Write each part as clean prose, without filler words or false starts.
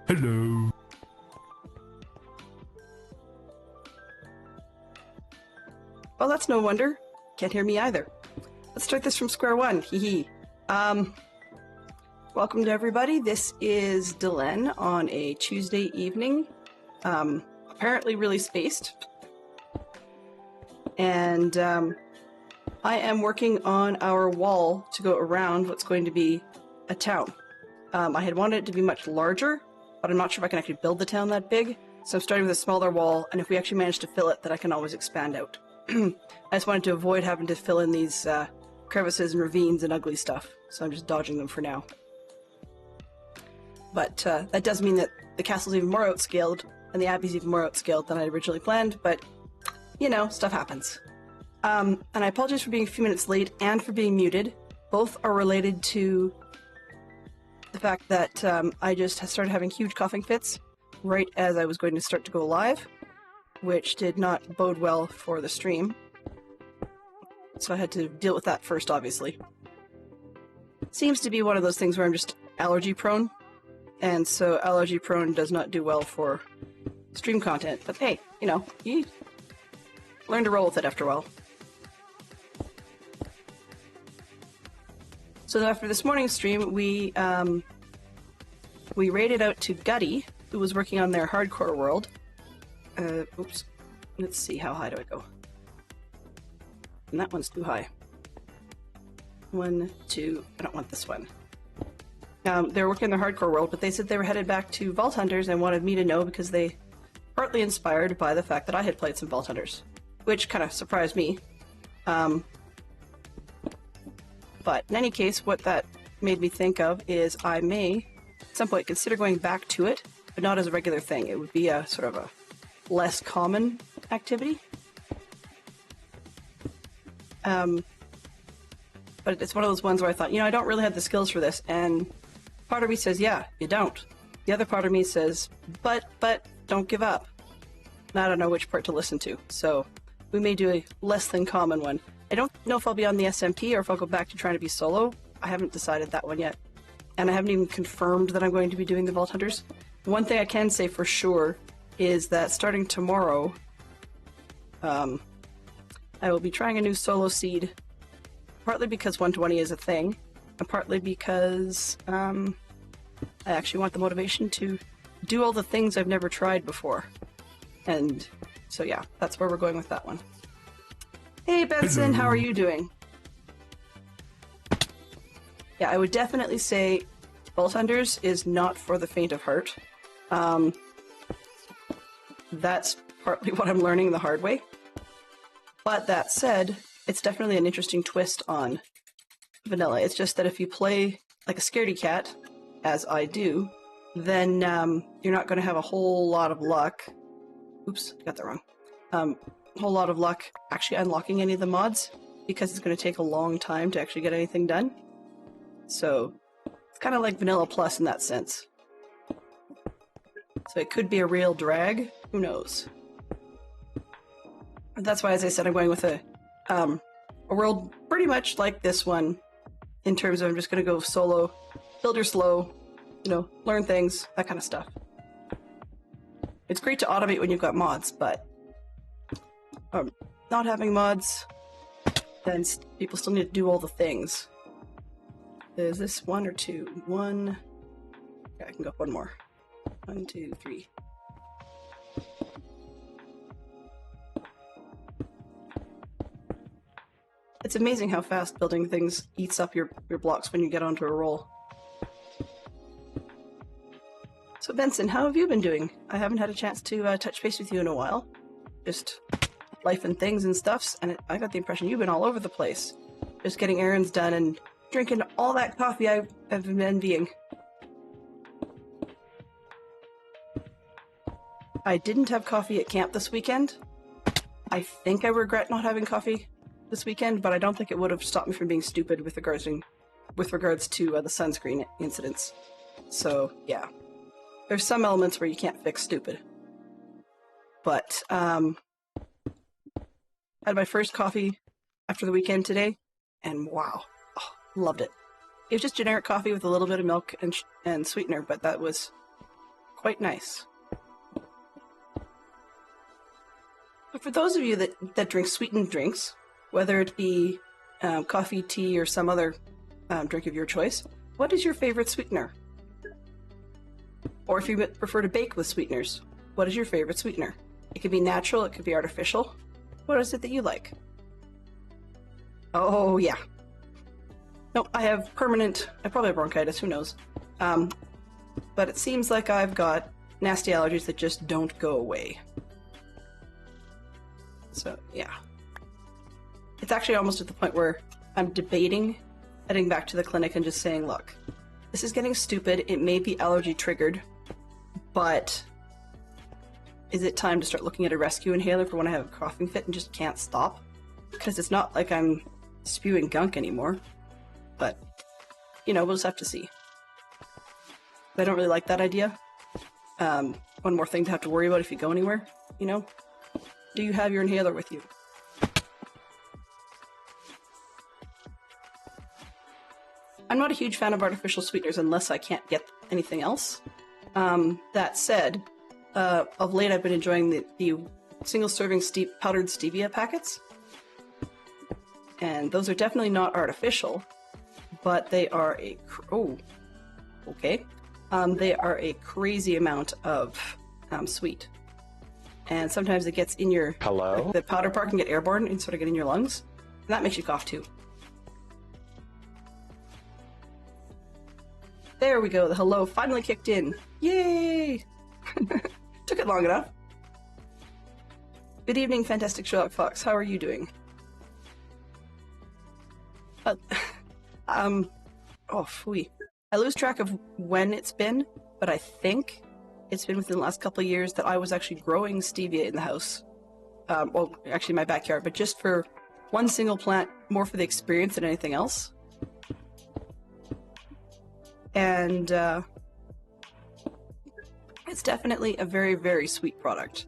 Hello. Well, that's no wonder. Can't hear me either. Let's start this from square one. Hee hee. Welcome to everybody. This is Dylan on a Tuesday evening. Apparently really spaced. And I am working on our wall to go around what's going to be a town. I had wanted it to be much larger, but I'm not sure if I can actually build the town that big. So I'm starting with a smaller wall, and if we actually manage to fill it, then I can always expand out. I just wanted to avoid having to fill in these crevices and ravines and ugly stuff, so I'm just dodging them for now. But that does mean that the castle's even more outscaled, and the abbey's even more outscaled than I originally planned, but, you know, stuff happens. And I apologize for being a few minutes late and for being muted. Both are related to the fact that I just started having huge coughing fits right as I was going to start to go live, which did not bode well for the stream. So I had to deal with that first, obviously. Seems to be one of those things where I'm just allergy prone, and so allergy prone does not do well for stream content. But hey, you know, you learn to roll with it after a while. So after this morning's stream, we raided out to Gutty, who was working on their hardcore world. Oops. Let's see, how high do I go? And that one's too high. 1, 2, I don't want this one. They were working on their hardcore world, but they said they were headed back to Vault Hunters and wanted me to know because they partly inspired by the fact that I had played some Vault Hunters, which kind of surprised me. But in any case, what that made me think of is I may, at some point, consider going back to it, but not as a regular thing. It would be a sort of a less common activity. But it's one of those ones where I thought, you know, I don't really have the skills for this, and part of me says, yeah, you don't. The other part of me says, but don't give up. And I don't know which part to listen to, so we may do a less than common one. I don't know if I'll be on the SMP or if I'll go back to trying to be solo. I haven't decided that one yet. And I haven't even confirmed that I'm going to be doing the Vault Hunters. One thing I can say for sure is that starting tomorrow, I will be trying a new solo seed, partly because 120 is a thing, and partly because I actually want the motivation to do all the things I've never tried before. And so yeah, that's where we're going with that one. Hey Benson, how are you doing? Yeah, I would definitely say Vault Hunters is not for the faint of heart. That's partly what I'm learning the hard way. But that said, it's definitely an interesting twist on vanilla. It's just that if you play like a scaredy cat, as I do, then you're not going to have a whole lot of luck. Oops, got that wrong. Whole lot of luck actually unlocking any of the mods, because it's going to take a long time to actually get anything done. So it's kind of like Vanilla Plus in that sense. So it could be a real drag. Who knows? That's why, as I said, I'm going with a world pretty much like this one, in terms of I'm just going to go solo, build her slow, you know, learn things, that kind of stuff. It's great to automate when you've got mods, but not having mods, then people still need to do all the things. Is this 1 or 2? 1. Yeah, I can go one more. 1, 2, 3. It's amazing how fast building things eats up your blocks when you get onto a roll. So Benson, how have you been doing? I haven't had a chance to touch base with you in a while. Just life and things and stuffs, and I got the impression you've been all over the place. Just getting errands done and drinking all that coffee I've been envying. I didn't have coffee at camp this weekend. I think I regret not having coffee this weekend, but I don't think it would have stopped me from being stupid with regards to the sunscreen incidents. So yeah, there's some elements where you can't fix stupid. But I had my first coffee after the weekend today, and wow, loved it. It was just generic coffee with a little bit of milk and sweetener, but that was quite nice. But for those of you that drink sweetened drinks, whether it be coffee, tea, or some other drink of your choice, what is your favorite sweetener? Or if you prefer to bake with sweeteners, what is your favorite sweetener? It could be natural, it could be artificial. What is it that you like? Oh, yeah. No, I have permanent, I probably have bronchitis, who knows. But it seems like I've got nasty allergies that just don't go away. So, yeah. It's actually almost at the point where I'm debating heading back to the clinic and just saying, look, this is getting stupid. It may be allergy triggered, but is it time to start looking at a rescue inhaler for when I have a coughing fit and just can't stop? Because it's not like I'm spewing gunk anymore. But, you know, we'll just have to see. I don't really like that idea. One more thing to have to worry about if you go anywhere, you know? Do you have your inhaler with you? I'm not a huge fan of artificial sweeteners unless I can't get anything else. That said, of late I've been enjoying the single-serving powdered stevia packets. And those are definitely not artificial, but they are they are a crazy amount of sweet. And sometimes it gets in your... Hello? Like the powder part can get airborne and sort of get in your lungs. And that makes you cough too. There we go, the hello finally kicked in. Yay! Took it long enough. Good evening, Fantastic Sherlock Fox. How are you doing? Oh, phooey. I lose track of when it's been, but I think it's been within the last couple of years that I was actually growing stevia in the house. Well, actually in my backyard, but just for one single plant, more for the experience than anything else. And it's definitely a very, very sweet product.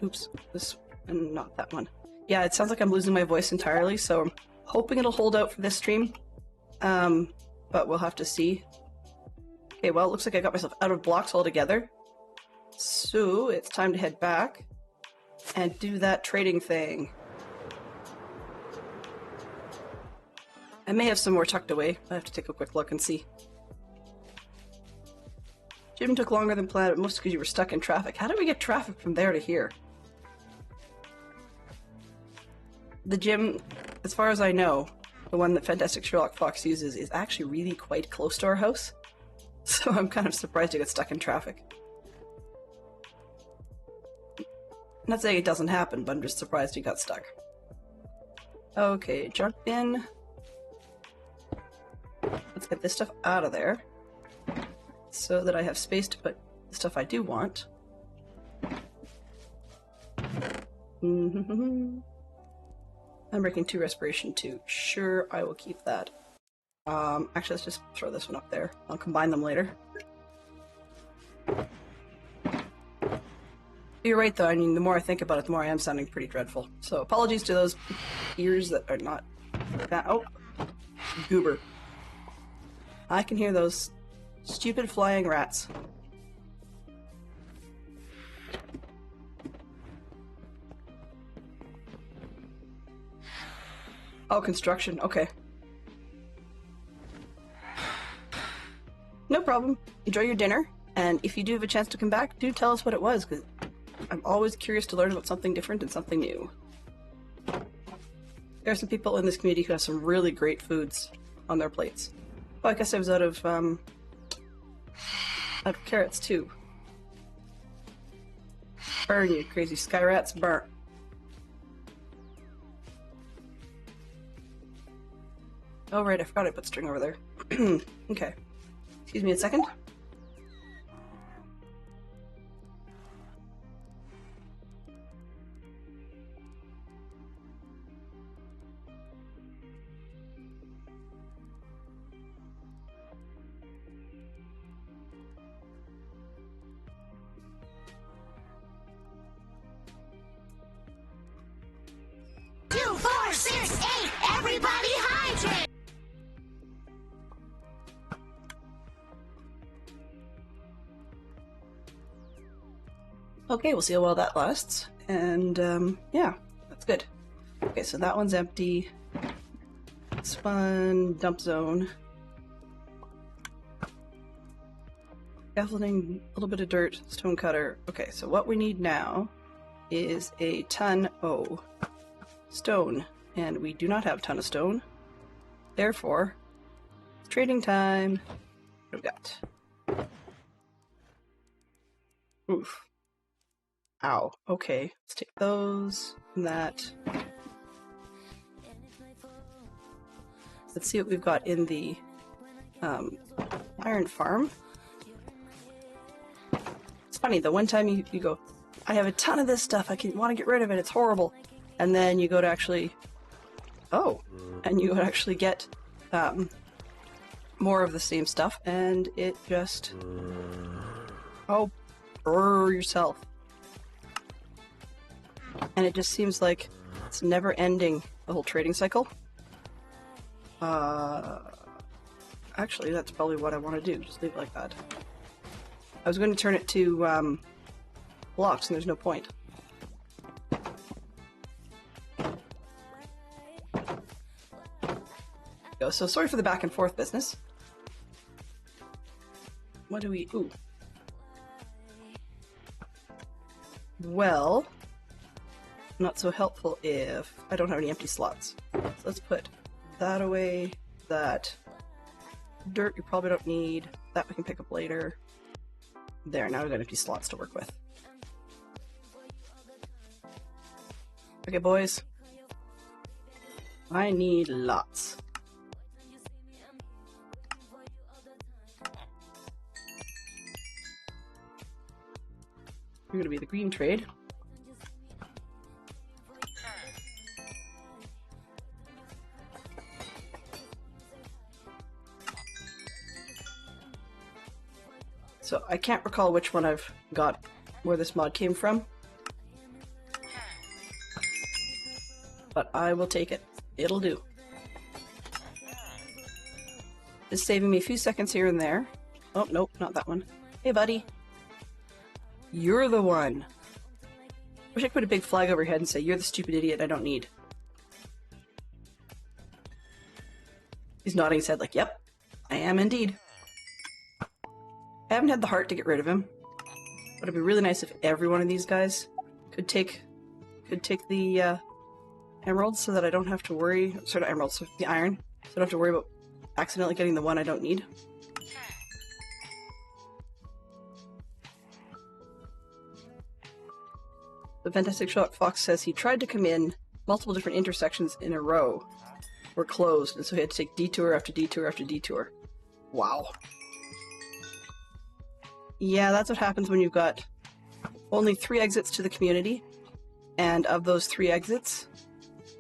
Oops, this and not that one. Yeah, it sounds like I'm losing my voice entirely, so I'm hoping it'll hold out for this stream. But we'll have to see. Okay, well, it looks like I got myself out of blocks altogether. So it's time to head back and do that trading thing. I may have some more tucked away. I have to take a quick look and see. Gym took longer than planned, but mostly because you were stuck in traffic. How did we get traffic from there to here? The gym, as far as I know, the one that Fantastic Sherlock Fox uses, is actually really quite close to our house. So I'm kind of surprised to get stuck in traffic. Not saying it doesn't happen, but I'm just surprised he got stuck. Okay, junk bin. Let's get this stuff out of there so that I have space to put the stuff I do want. I'm breaking 2 respiration 2. Sure, I will keep that. Actually, let's just throw this one up there. I'll combine them later. You're right, though. I mean, the more I think about it, the more I am sounding pretty dreadful. So apologies to those ears that are not... Oh! Goober. I can hear those stupid flying rats. Oh, construction. Okay. No problem. Enjoy your dinner, and if you do have a chance to come back, do tell us what it was, because I'm always curious to learn about something different and something new. There are some people in this community who have some really great foods on their plates. Oh, I guess I was out of carrots, too. Burn, you crazy sky rats, burn. Oh, right, I forgot I put string over there. Okay. Excuse me a second. Okay, we'll see how well that lasts. And yeah, that's good. Okay, so that one's empty. This one, dump zone. Scaffolding, a little bit of dirt, stone cutter. Okay, so what we need now is a ton of stone. And we do not have a ton of stone. Therefore, it's trading time. What have we got? Oof. Ow. Okay, let's take those and that. Let's see what we've got in the iron farm. It's funny, the one time you go, I have a ton of this stuff, I want to get rid of it, it's horrible. And then you go to actually, and you actually get more of the same stuff, and it just, yourself. And it just seems like it's never ending, the whole trading cycle. Actually, that's probably what I want to do. Just leave it like that. I was going to turn it to blocks, and there's no point. So sorry for the back and forth business. What do we... Ooh. Well, not so helpful if I don't have any empty slots. So let's put that away, that. Dirt you probably don't need. That we can pick up later. There, now we've got empty slots to work with. Okay, boys. I need lots. You're gonna be the green trade. So I can't recall which one I've got, where this mod came from. But I will take it. It'll do. It's saving me a few seconds here and there. Oh, nope, not that one. Hey, buddy. You're the one. Wish I could put a big flag over your head and say, you're the stupid idiot I don't need. He's nodding his head like, yep, I am indeed. I haven't had the heart to get rid of him. But it'd be really nice if every one of these guys could take the emeralds so that I don't have to worry, sort of emeralds, the iron, so I don't have to worry about accidentally getting the one I don't need. The Fantastic Sherlock Fox says he tried to come in multiple different intersections in a row were closed, and so he had to take detour after detour after detour. Wow. Yeah, that's what happens when you've got only 3 exits to the community, and of those 3 exits,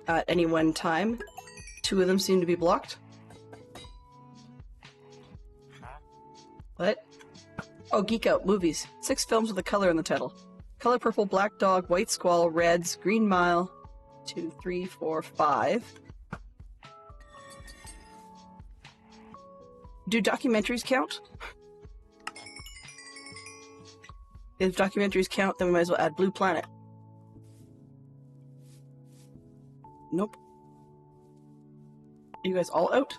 at any one time, 2 of them seem to be blocked. What? Oh, Geek Out, movies. 6 films with a color in the title. Color Purple, Black Dog, White Squall, Reds, Green Mile, 2, 3, 4, 5. Do documentaries count? If documentaries count, then we might as well add Blue Planet. Nope. Are you guys all out?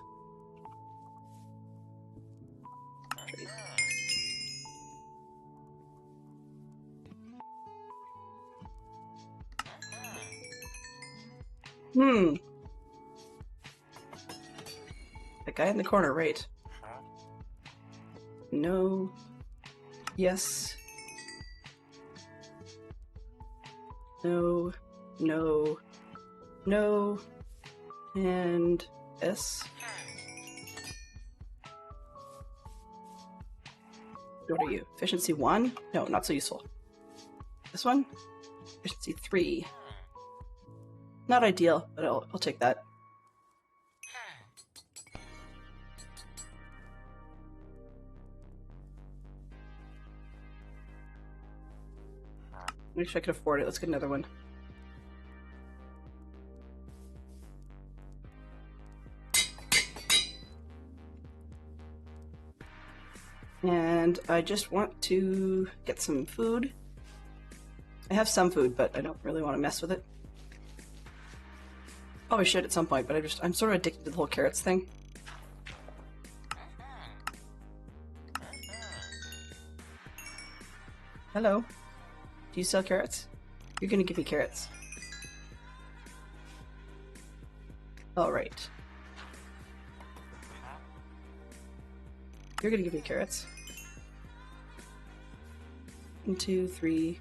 The guy in the corner, right? No. Yes. No. No. No. And S. What are you? Efficiency 1? No, not so useful. This one? Efficiency 3. Not ideal, but I'll take that. I wish I could afford it. Let's get another one. And I just want to get some food. I have some food, but I don't really want to mess with it. Oh, I should at some point, but I'm sort of addicted to the whole carrots thing. Hello. Do you sell carrots? You're gonna give me carrots. Alright. You're gonna give me carrots. 1, 2, 3.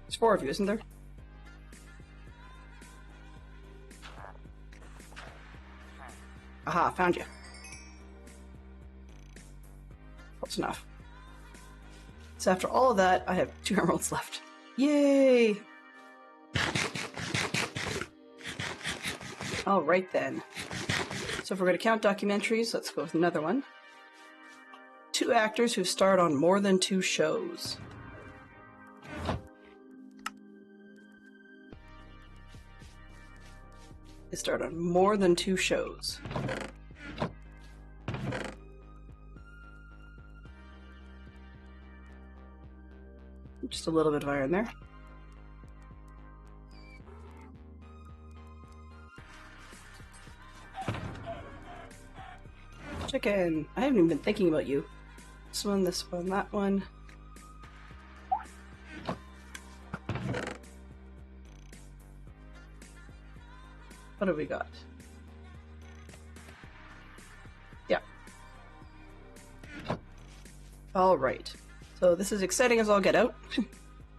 There's 4 of you, isn't there? Aha, found you. Close enough. So after all of that, I have 2 emeralds left. Yay! Alright then. So if we're going to count documentaries, let's go with another one. 2 actors who've starred on more than 2 shows. They starred on more than 2 shows. Just a little bit of iron there. Chicken! I haven't even been thinking about you. This one, that one. What have we got? Yeah. Alright. So this is exciting as all get out.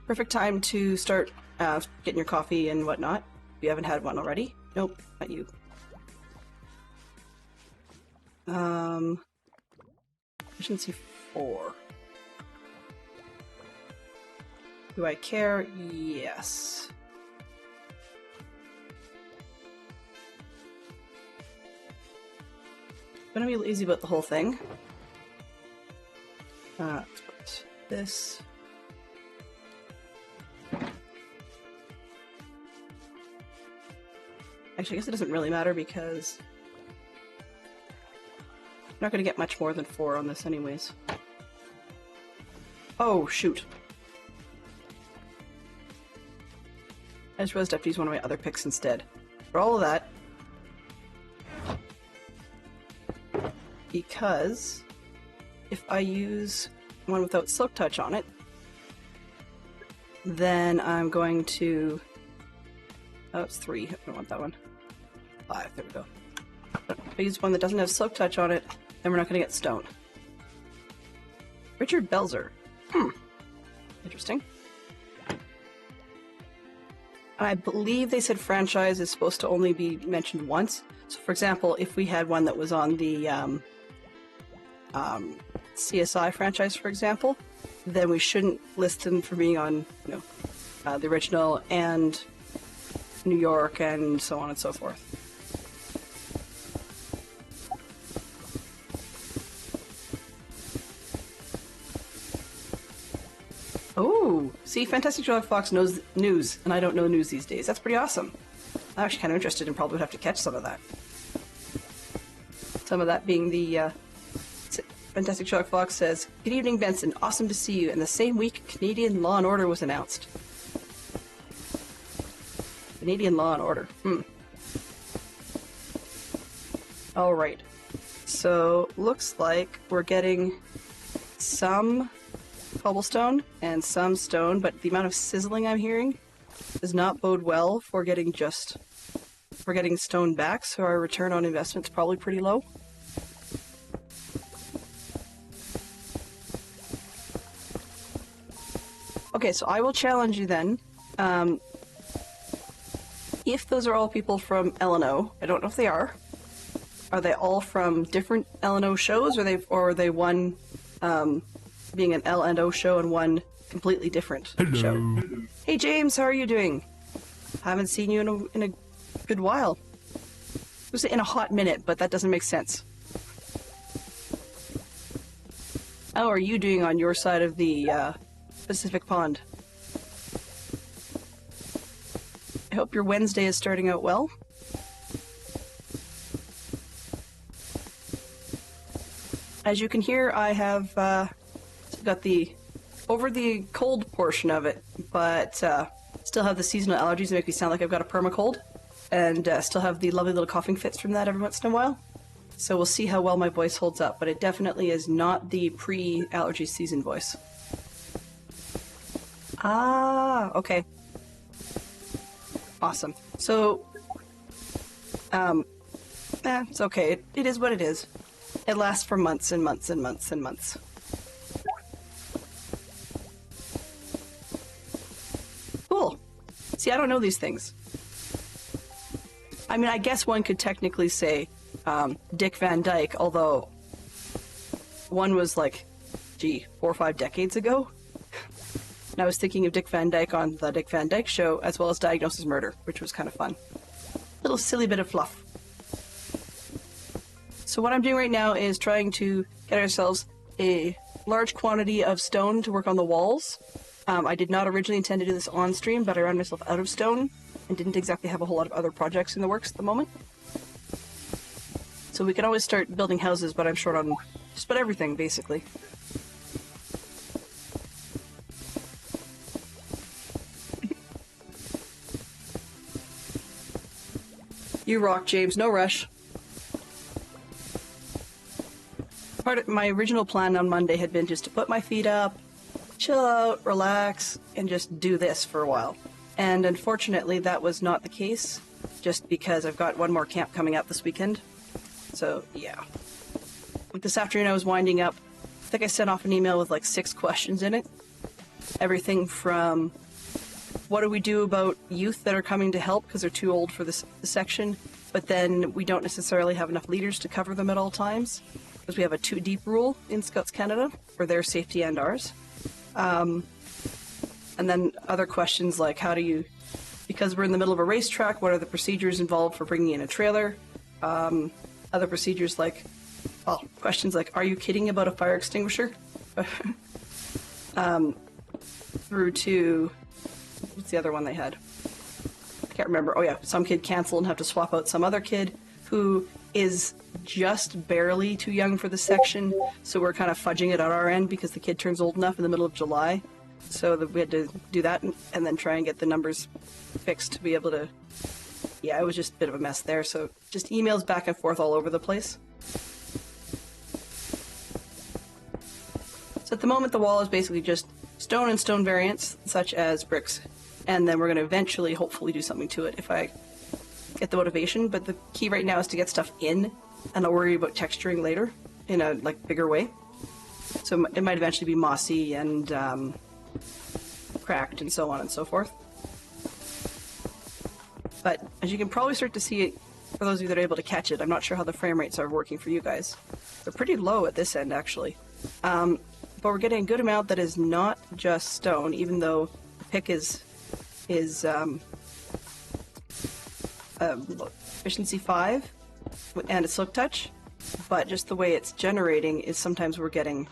Perfect time to start getting your coffee and whatnot. If you haven't had one already. Nope, not you. Efficiency 4. Do I care? Yes. I'm gonna be lazy about the whole thing. Let's put this. Actually, I guess it doesn't really matter because I'm not gonna get much more than 4 on this anyways. Oh, shoot. I just realized I have to use one of my other picks instead. For all of that, because if I use one without Silk Touch on it, then I'm going to... Oh, it's 3. I don't want that one. 5. There we go. If I use one that doesn't have Silk Touch on it, then we're not going to get stone. Richard Belzer. Interesting. And I believe they said franchise is supposed to only be mentioned once. So, for example, if we had one that was on the CSI franchise, for example, then we shouldn't list them for being on, you know, the original and New York and so on and so forth. Oh, see, Fantastic Sherlock Fox knows news, and I don't know news these days. That's pretty awesome. I'm actually kind of interested and probably would have to catch some of that. Some of that being the Fantastic Sherlock Fox says, "Good evening, Benson. Awesome to see you." And the same week, Canadian Law and Order was announced. Canadian Law and Order. Alright. So, looks like we're getting some cobblestone and some stone, but the amount of sizzling I'm hearing does not bode well for getting stone back, so our return on investment is probably pretty low. Okay, so I will challenge you then. If those are all people from L&O, I don't know if they are. Are they all from different L&O shows, or are they one being an L&O show and one completely different show? Hey James, how are you doing? Haven't seen you in a good while. I was in a hot minute, but that doesn't make sense. How are you doing on your side of the Pacific Pond? I hope your Wednesday is starting out well. As you can hear, I have got the over the cold portion of it, but still have the seasonal allergies that make me sound like I've got a permacold, and still have the lovely little coughing fits from that every once in a while. So we'll see how well my voice holds up, but it definitely is not the pre-allergy season voice. Ah, okay. Awesome. So, it's okay. It is what it is. It lasts for months and months and months and months. Cool. See, I don't know these things. I mean, I guess one could technically say Dick Van Dyke, although one was like, 4 or 5 decades ago. And I was thinking of Dick Van Dyke on the Dick Van Dyke Show, as well as Diagnosis Murder, which was kind of fun. Little silly bit of fluff. So what I'm doing right now is trying to get ourselves a large quantity of stone to work on the walls. I did not originally intend to do this on stream, but I ran myself out of stone and didn't exactly have a whole lot of other projects in the works at the moment. So we can always start building houses, but I'm short on just about everything, basically. You rock, James. No rush. Part of my original plan on Monday had been just to put my feet up, chill out, relax, and just do this for a while. And unfortunately, that was not the case, just because I've got one more camp coming up this weekend. So, yeah. Like this afternoon, I was winding up. I think I sent off an email with like 6 questions in it. Everything from what do we do about youth that are coming to help because they're too old for this section, but then we don't necessarily have enough leaders to cover them at all times, because we have a 2-deep rule in Scouts Canada for their safety and ours. And then other questions like how do you, because we're in the middle of a racetrack, what are the procedures involved for bringing in a trailer? Other procedures like, well, questions like, are you kidding about a fire extinguisher? Through to, what's the other one they had? I can't remember. Oh yeah, some kid cancel and have to swap out some other kid who is just barely too young for the section, so we're kind of fudging it at our end because the kid turns old enough in the middle of July. So that we had to do that and then try and get the numbers fixed to be able to... Yeah, it was just a bit of a mess there, so just emails back and forth all over the place. So at the moment the wall is basically just stone and stone variants, such as bricks. And then we're going to eventually, hopefully, do something to it if I get the motivation. But the key right now is to get stuff in, and I'll worry about texturing later in a bigger way. So it might eventually be mossy and cracked and so on and so forth. But as you can probably start to see it, for those of you that are able to catch it, I'm not sure how the frame rates are working for you guys. They're pretty low at this end, actually. But we're getting a good amount that is not just stone, even though the pick is efficiency 5 and a silk touch, but just the way it's generating is sometimes we're getting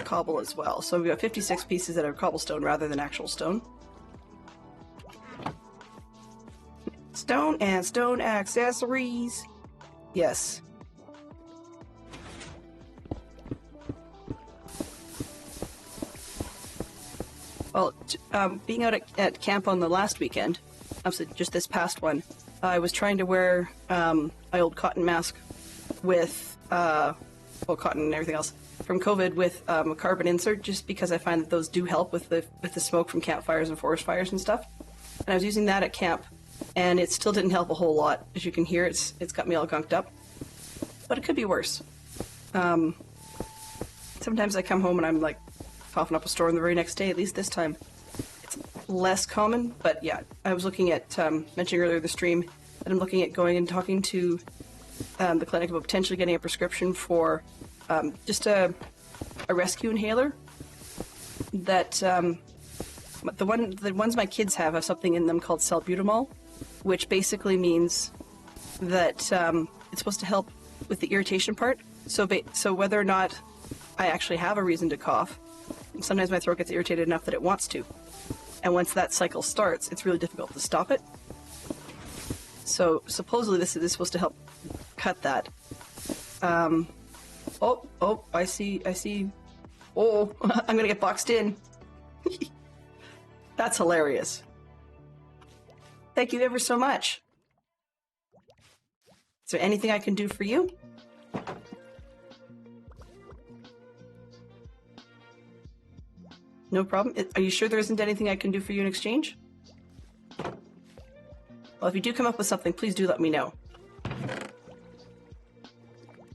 cobble as well. So we've got 56 pieces that are cobblestone rather than actual stone. Stone and stone accessories. Yes. Well, being out at camp on the last weekend, obviously just this past one, I was trying to wear my old cotton mask with, cotton and everything else from COVID with a carbon insert, just because I find that those do help with the smoke from campfires and forest fires and stuff. And I was using that at camp, and it still didn't help a whole lot. As you can hear, it's got me all gunked up. But it could be worse. Sometimes I come home and I'm like, coughing up a storm the very next day. At least this time it's less common, but yeah, I was looking at mentioning earlier the stream that I'm looking at going and talking to the clinic about potentially getting a prescription for just a rescue inhaler that the ones my kids have something in them called salbutamol, which basically means that it's supposed to help with the irritation part. So whether or not I actually have a reason to cough, sometimes my throat gets irritated enough that it wants to. And once that cycle starts, it's really difficult to stop it. So supposedly this is supposed to help cut that. oh, I see. Oh, I'm gonna get boxed in. That's hilarious. Thank you ever so much. Is there anything I can do for you? No problem. Are you sure there isn't anything I can do for you in exchange? Well, if you do come up with something, please do let me know.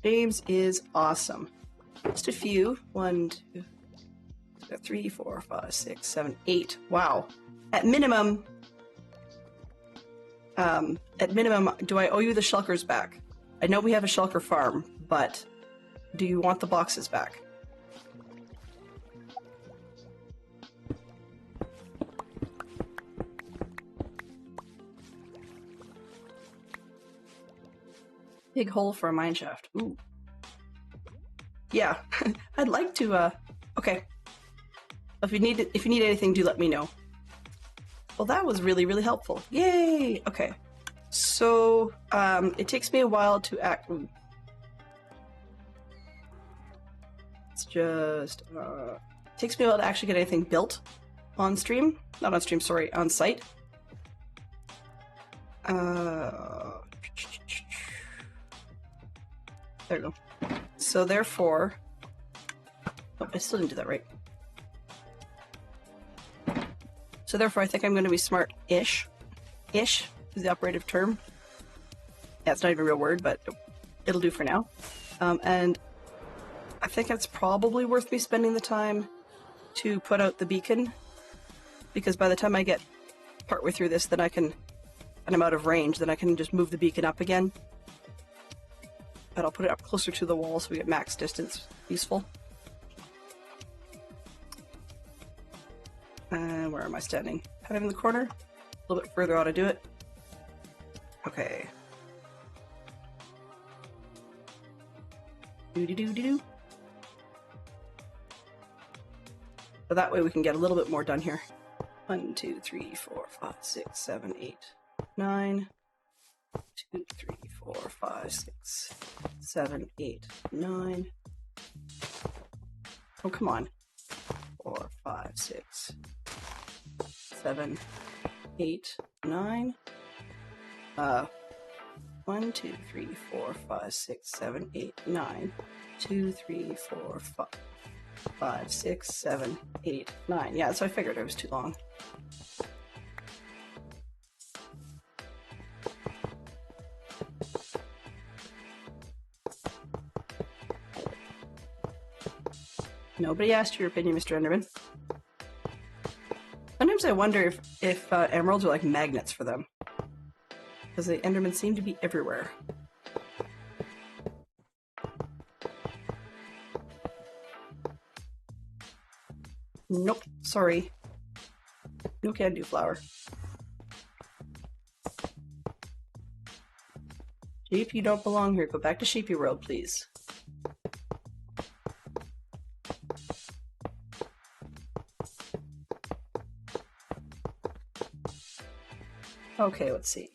James is awesome. Just a few. 1, 2, 3, 4, 5, 6, 7, 8. Wow. At minimum, do I owe you the shulkers back? I know we have a shulker farm, but do you want the boxes back? Big hole for a mine shaft. Ooh. Yeah, I'd like to, okay. If you need anything, do let me know. Well, that was really, really helpful. Yay! Okay. So, it takes me a while to act... Ooh. It's just, it takes me a while to actually get anything built on stream. Not on stream, sorry, on site. There we go. So therefore... Oh, I still didn't do that right. So therefore, I think I'm going to be smart-ish. Ish is the operative term. Yeah, it's not even a real word, but it'll do for now. And I think it's probably worth me spending the time to put out the beacon, because by the time I get partway through this, then and I'm out of range, then I can just move the beacon up again. But I'll put it up closer to the wall so we get max distance useful. And where am I standing? Kind of in the corner? A little bit further out to do it. Okay. Do-do-do-do-do. So that way we can get a little bit more done here. 1, 2, 3, 4, 5, 6, 7, 8, 9. 2, 3, 4, 5, 6, 7, 8, 9. Oh, come on. 4, 5, 6, 7, 8, 9. 1, 2, 3, 4, 5, 6, 7, 8, 9. 2, 3, 4, 5, 6, 7, 8, 9. Yeah, so I figured it was too long. Nobody asked your opinion, Mr. Enderman. Sometimes I wonder if emeralds are like magnets for them. Because the Endermen seem to be everywhere. Nope, sorry. No can do, flower. Sheep, you don't belong here. Go back to Sheepy World, please. Okay, let's see.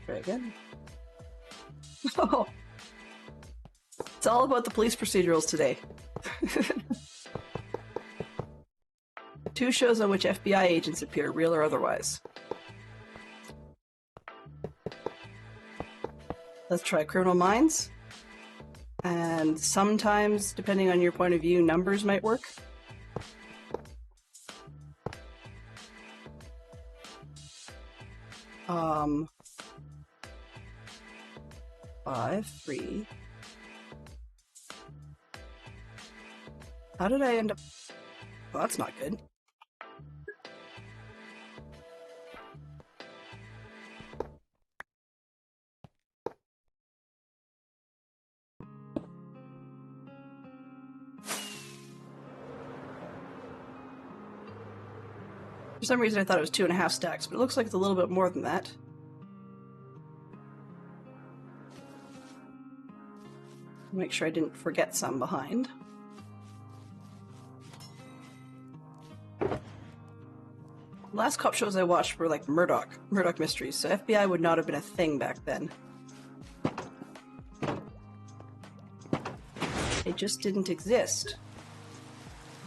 Try again. Oh, it's all about the police procedurals today. 2 shows on which FBI agents appear, real or otherwise. Let's try Criminal Minds. And sometimes, depending on your point of view, numbers might work. Five, 3. How did I end up? Well, that's not good. For some reason I thought it was 2.5 stacks, but it looks like it's a little bit more than that. Make sure I didn't forget some behind. Last cop shows I watched were like Murdoch mysteries, so FBI would not have been a thing back then. just didn't exist.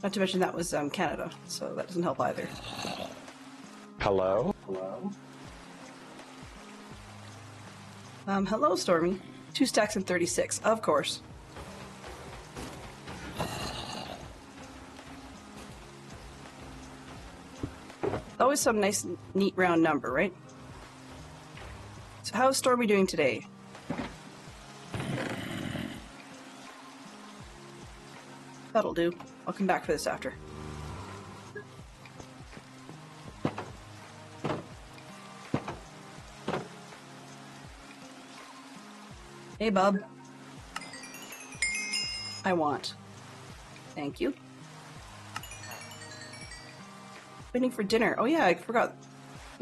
Not to mention that was Canada, so that doesn't help either. Hello? Hello? Hello, Stormy. 2 stacks and 36, of course. Always some nice, neat round number, right? So how's Stormy doing today? That'll do. I'll come back for this after. Hey, bub. I want. Thank you. Waiting for dinner. Oh yeah, I forgot.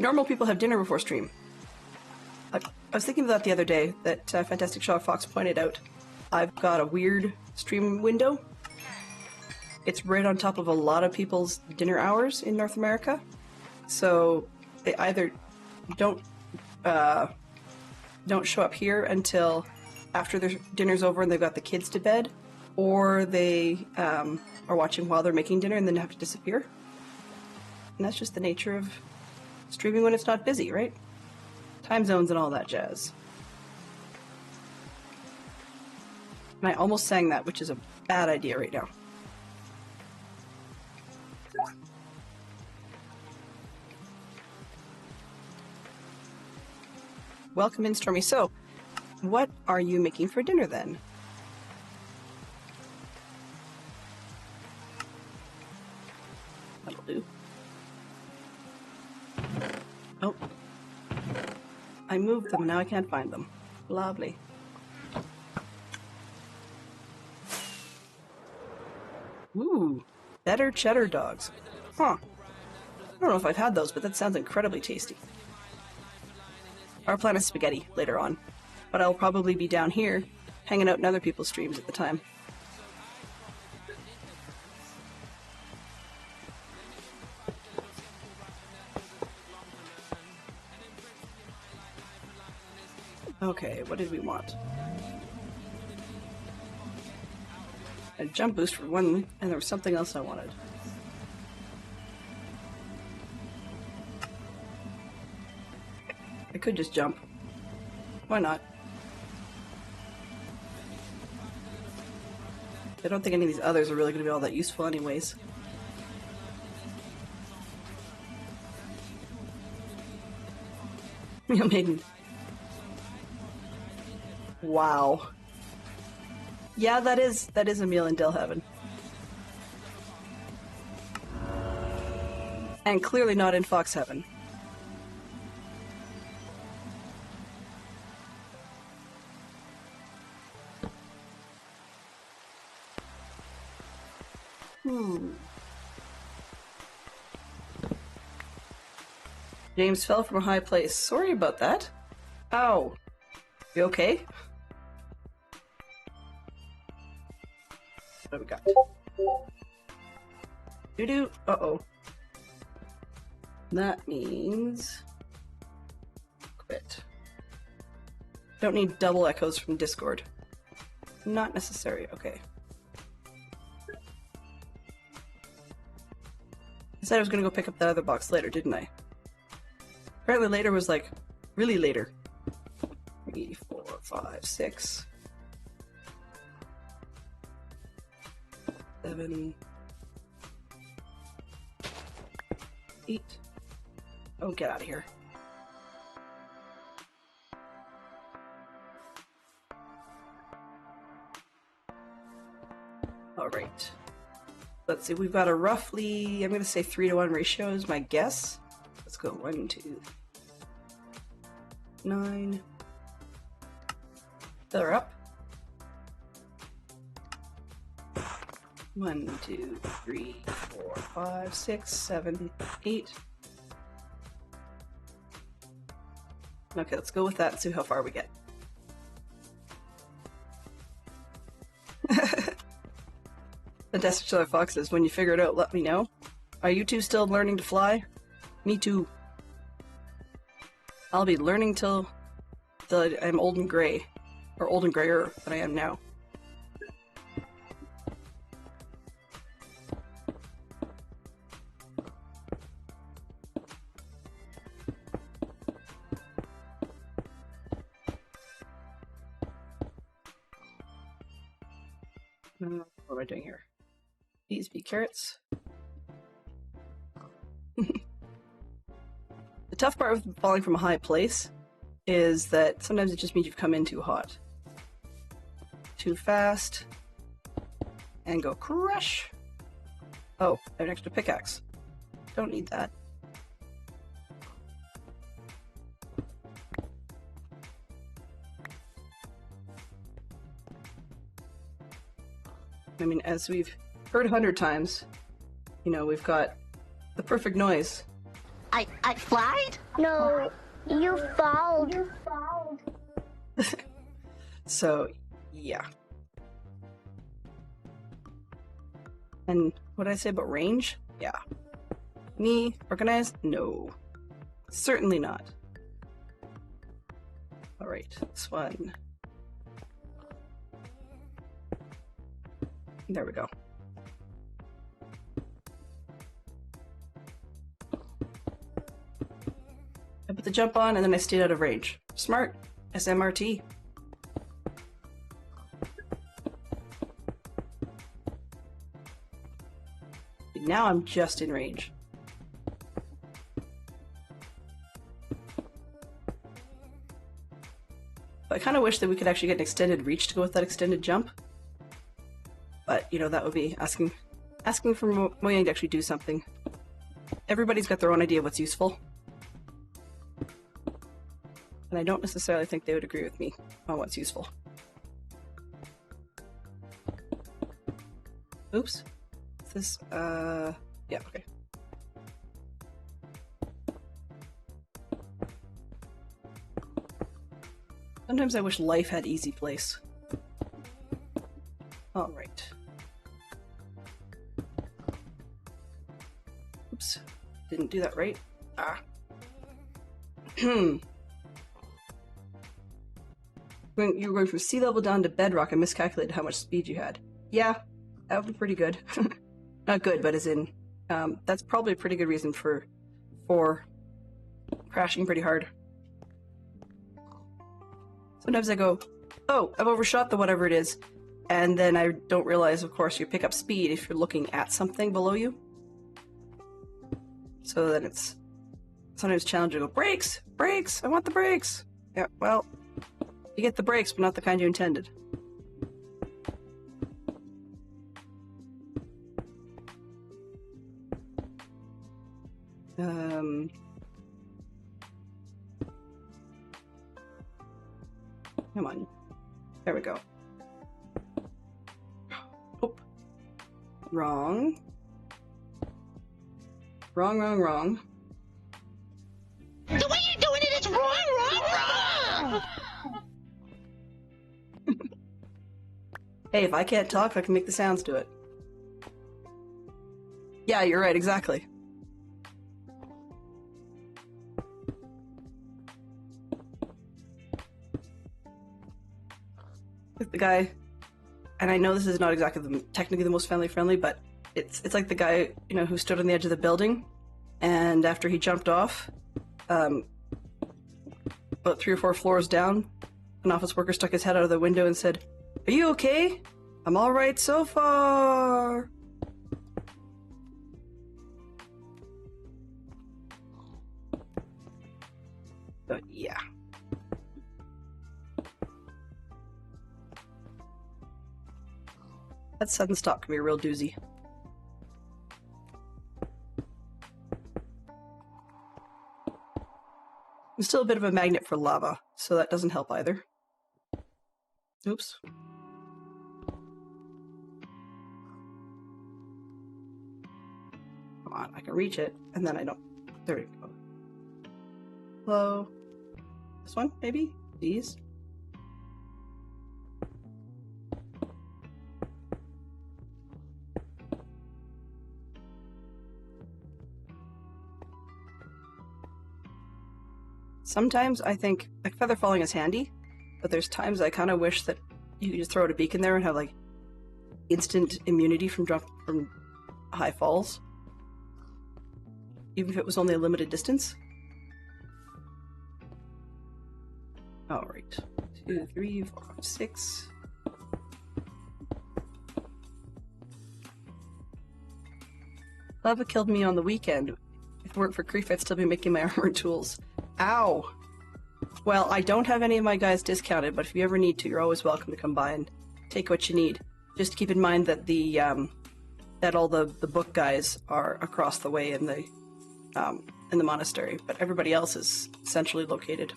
Normal people have dinner before stream. I was thinking of that the other day, that Fantastic Shaw Fox pointed out. I've got a weird stream window. It's right on top of a lot of people's dinner hours in North America. So they either don't show up here until after their dinner's over and they've got the kids to bed, or they are watching while they're making dinner and then have to disappear. And that's just the nature of streaming when it's not busy, right? Time zones and all that jazz. And I almost sang that, which is a bad idea right now. Welcome in, Stormy. So, what are you making for dinner then? That'll do. Oh. I moved them, now I can't find them. Lovely. Ooh, better cheddar dogs. Huh. I don't know if I've had those, but that sounds incredibly tasty. Our plan is spaghetti later on, but I'll probably be down here hanging out in other people's streams at the time. Okay, what did we want? A jump boost for one, and there was something else I wanted. I could just jump. Why not? I don't think any of these others are really going to be all that useful anyways. Meal Maiden. Wow. Yeah, that is a meal in Dill Heaven. And clearly not in Fox Heaven. James fell from a high place. Sorry about that. Ow. You okay? What have we got? Doo-doo. Uh-oh. That means... quit. Don't need double echoes from Discord. Not necessary. Okay. I said I was gonna go pick up that other box later, didn't I? Apparently later was like, really later. 3, 4, 5, 6, 7, 8. Oh, get out of here. All right. Let's see, we've got a roughly, I'm going to say 3-to-1 ratio is my guess. Let's go 1, 2, 9. They're up. 1, 2, 3, 4, 5, 6, 7, 8. Okay, let's go with that and see how far we get. Fantastic Chiller Fox says, when you figure it out, let me know. Are you two still learning to fly? Me too. I'll be learning till I'm old and gray. Or old and grayer than I am now. What am I doing here? These be carrots. The tough part with falling from a high place is that sometimes it just means you've come in too hot. Too fast. And go crush! Oh, I have an extra pickaxe. Don't need that. I mean, as we've heard 100 times, you know, we've got the perfect noise. I flied? No, you fouled. So, yeah. And what did I say about range? Yeah. Me? Organized? No. Certainly not. Alright, this one. There we go. I put the jump on and then I stayed out of range. Smart. SMRT. Now I'm just in range. But I kind of wish that we could actually get an extended reach to go with that extended jump. But, you know, that would be asking for Mojang to actually do something. Everybody's got their own idea of what's useful. And I don't necessarily think they would agree with me on what's useful. Oops. This, yeah, okay. Sometimes I wish life had easy place. Alright. Oops. Didn't do that right. Ah. You were going from sea level down to bedrock and miscalculated how much speed you had. Yeah, that would be pretty good. Not good, but as in, that's probably a pretty good reason for crashing pretty hard. Sometimes I go, oh, I've overshot the whatever it is, and then I don't realize, of course, you pick up speed if you're looking at something below you. So then it's sometimes challenging to go, brakes! Brakes! I want the brakes! Yeah, well, you get the brakes, but not the kind you intended. Come on. There we go. Oh. Wrong. Wrong. The way you're doing it is wrong! Hey, if I can't talk, I can make the sounds do it. Yeah, you're right, exactly. The guy, and I know this is not exactly technically the most family-friendly, but it's like the guy, you know, who stood on the edge of the building, and after he jumped off, about 3 or 4 floors down, an office worker stuck his head out of the window and said, "Are you okay? I'm all right so far." But yeah. That sudden stop can be a real doozy. I'm still a bit of a magnet for lava, so that doesn't help either. Oops. Come on, I can reach it, and then I don't. There we go. Hello? This one, maybe? These? Sometimes I think, like, feather falling is handy, but there's times I kind of wish that you could just throw out a beacon there and have, like, instant immunity from high falls. Even if it was only a limited distance. Alright. 2, 3, 4, 5, 6. Lava killed me on the weekend. If it weren't for Creef, I'd still be making my armored tools. Ow! Well, I don't have any of my guys discounted, but if you ever need to, you're always welcome to come by and take what you need. Just keep in mind that that all the book guys are across the way in the monastery, but everybody else is centrally located.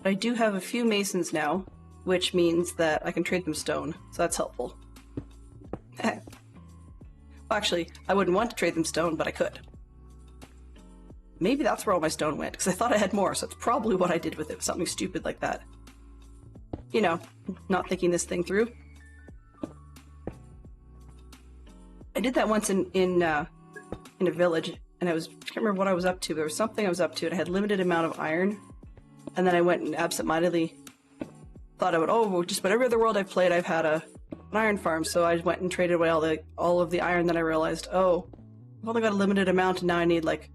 But I do have a few masons now, which means that I can trade them stone, so that's helpful. Well, actually, I wouldn't want to trade them stone, but I could. Maybe that's where all my stone went, because I thought I had more, so it's probably what I did with it, something stupid like that. You know, not thinking this thing through. I did that once in a village, and I can't remember what I was up to. There was something I was up to, and I had limited amount of iron, and then I went and absentmindedly thought I would, just about every other world I've played, I've had an iron farm, so I went and traded away all of the iron. Then I realized, I've only got a limited amount, and now I need like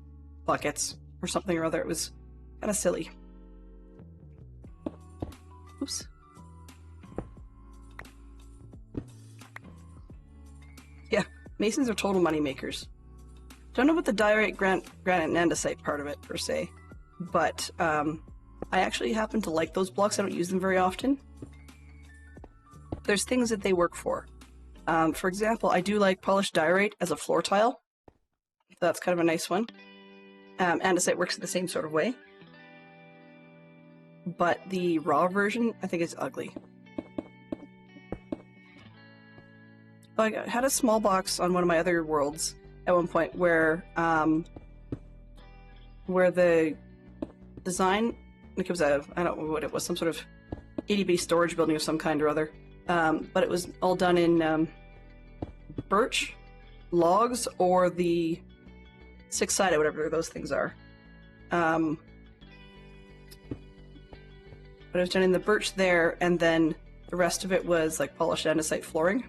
buckets or something or other. It was kind of silly. Oops. Yeah, masons are total money makers. Don't know about the diorite, granite, and andesite part of it per se, but I actually happen to like those blocks. I don't use them very often. There's things that they work for. For example, I do like polished diorite as a floor tile. That's kind of a nice one. Andesite works the same sort of way. But the raw version, I think, is ugly. I had a small box on one of my other worlds at one point where the design, like it was I don't know what it was, some sort of itty-bitty storage building of some kind or other, but it was all done in birch, logs, or the six-sided, whatever those things are. But it was done in the birch there, and then the rest of it was like polished andesite flooring.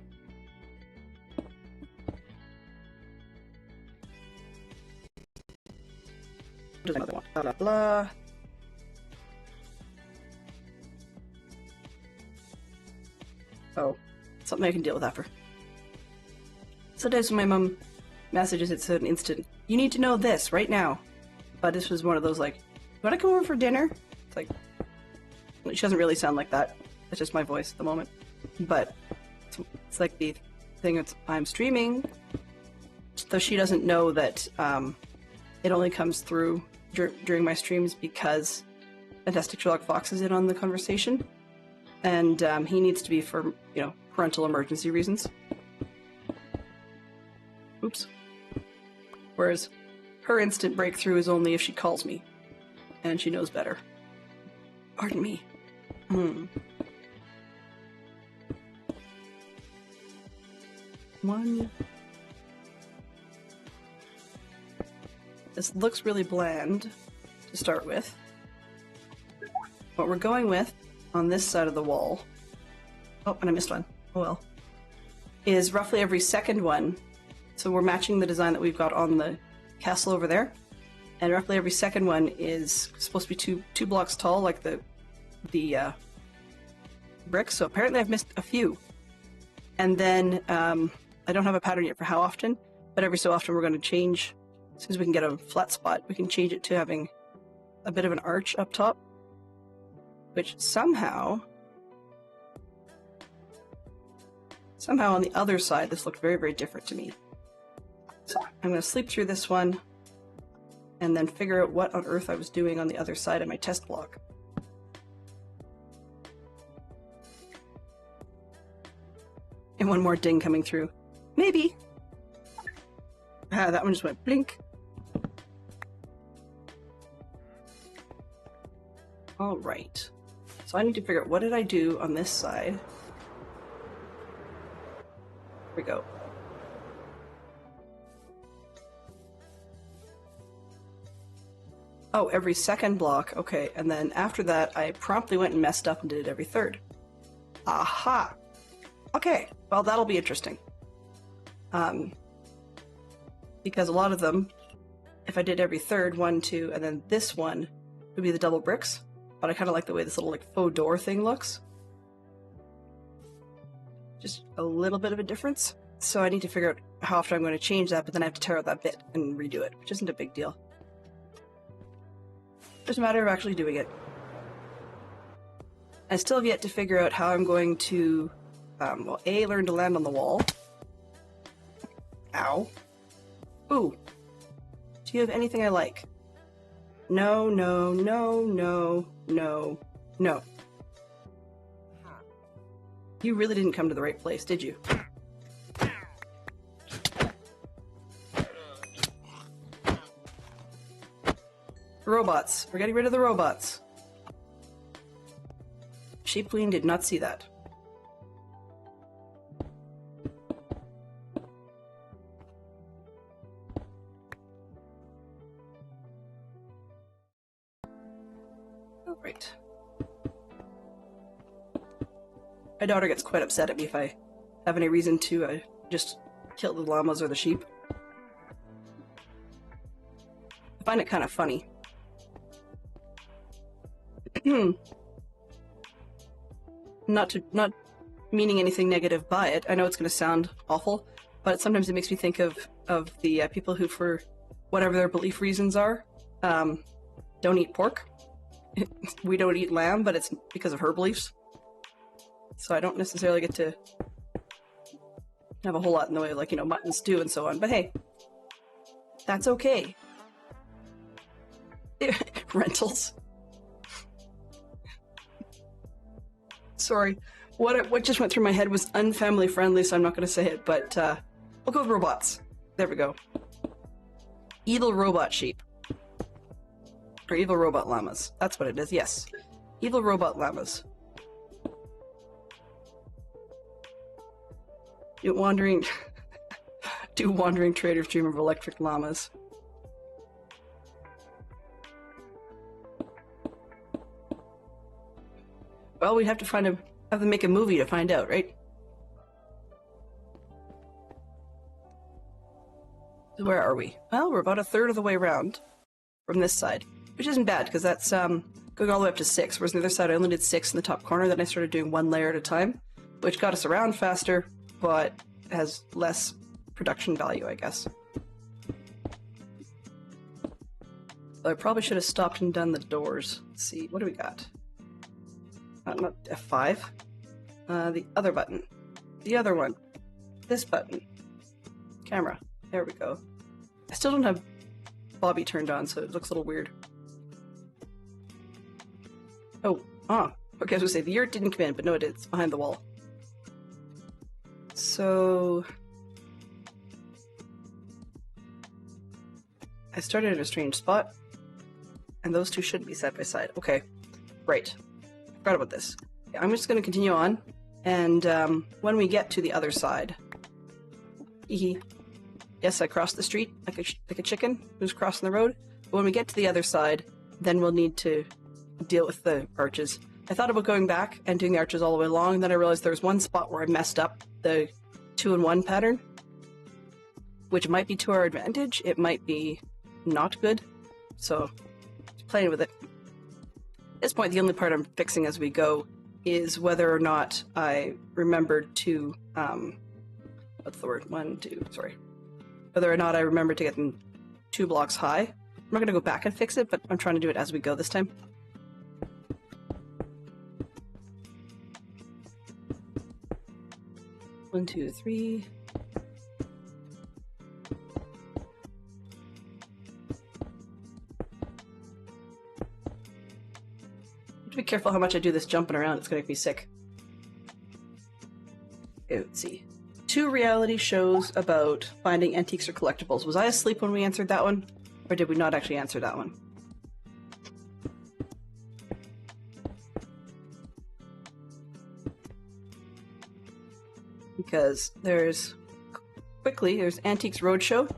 There's another one. Blah, blah, blah. Oh, something I can deal with after. Sometimes when my mom messages, it's an instant, you need to know this right now. But this was one of those like, you want to come over for dinner? It's like, she doesn't really sound like that. It's just my voice at the moment. But it's like the thing that's, I'm streaming, though she doesn't know that it only comes through during my streams because Fantastic Sherlock Fox is in on the conversation. And he needs to be for, parental emergency reasons. Oops. Whereas her instant breakthrough is only if she calls me. And she knows better. Pardon me. One. This looks really bland to start with. What we're going with on this side of the wall, oh, and I missed one, oh well, is roughly every second one. So we're matching the design that we've got on the castle over there, and roughly every second one is supposed to be two blocks tall, like the bricks. So apparently I've missed a few. And then I don't have a pattern yet for how often, but every so often we're going to change. As soon as we can get a flat spot, we can change it to having a bit of an arch up top, which somehow on the other side, this looked very, very different to me. So I'm going to sleep through this one and then figure out what on earth I was doing on the other side of my test block. And one more ding coming through. Maybe. Ah, that one just went blink. All right. So I need to figure out what did I do on this side. Here we go. Oh, every second block. Okay, and then after that, I promptly went and messed up and did it every third. Aha! Okay, well, that'll be interesting. Because a lot of them, if I did every third, 1, 2, and then this one would be the double bricks. But I kind of like the way this little like faux door thing looks. Just a little bit of a difference. So I need to figure out how often I'm going to change that, but then I have to tear out that bit and redo it, which isn't a big deal. Just a matter of actually doing it. I still have yet to figure out how I'm going to, well, A, learn to land on the wall. Ow. Ooh. Do you have anything I like? No, no, no, no, no, no. You really didn't come to the right place, did you? Robots. We're getting rid of the robots. Sheep Queen did not see that. All right. My daughter gets quite upset at me if I have any reason to just kill the llamas or the sheep. I find it kind of funny. Not meaning anything negative by it. I know it's going to sound awful, but sometimes it makes me think of the people who, for whatever their belief reasons are, don't eat pork. We don't eat lamb, but it's because of her beliefs. So I don't necessarily get to have a whole lot in the way of, like, you know, mutton stew and so on. But hey, that's okay. Rentals. Sorry, what just went through my head was unfamily friendly, so I'm not going to say it, but we'll go with robots. There we go. Evil robot sheep. Or evil robot llamas. That's what it is, yes. Evil robot llamas. Do wandering traders dream of electric llamas? Well, we'd have to have them make a movie to find out, right? So where are we? Well, we're about a third of the way around from this side, which isn't bad because that's going all the way up to 6. Whereas on the other side, I only did 6 in the top corner. Then I started doing 1 layer at a time, which got us around faster, but has less production value, I guess. I probably should have stopped and done the doors. Let's see, what do we got? Not F5. The other button. The other one. This button. Camera. There we go. I still don't have Bobby turned on, so it looks a little weird. Oh, okay, I was gonna say, the yurt didn't come in, but no, it is. It's behind the wall. So... I started at a strange spot, and those two shouldn't be side by side. Okay, right. Forgot about this. Yeah, I'm just going to continue on, and when we get to the other side, yes, I crossed the street like a chicken who's crossing the road. But when we get to the other side, then we'll need to deal with the arches. I thought about going back and doing the arches all the way along, and then I realized there was one spot where I messed up the 2-in-1 pattern, which might be to our advantage. It might be not good, so just playing with it. At this point, the only part I'm fixing as we go is whether or not I remembered to, what's the word? Whether or not I remembered to get them 2 blocks high. I'm not going to go back and fix it, but I'm trying to do it as we go this time. One, two, three. Be careful how much I do this jumping around, it's gonna make me sick. Okay, let's see. 2 reality shows about finding antiques or collectibles. Was I asleep when we answered that one? Or did we not actually answer that one? Because there's Antiques Roadshow,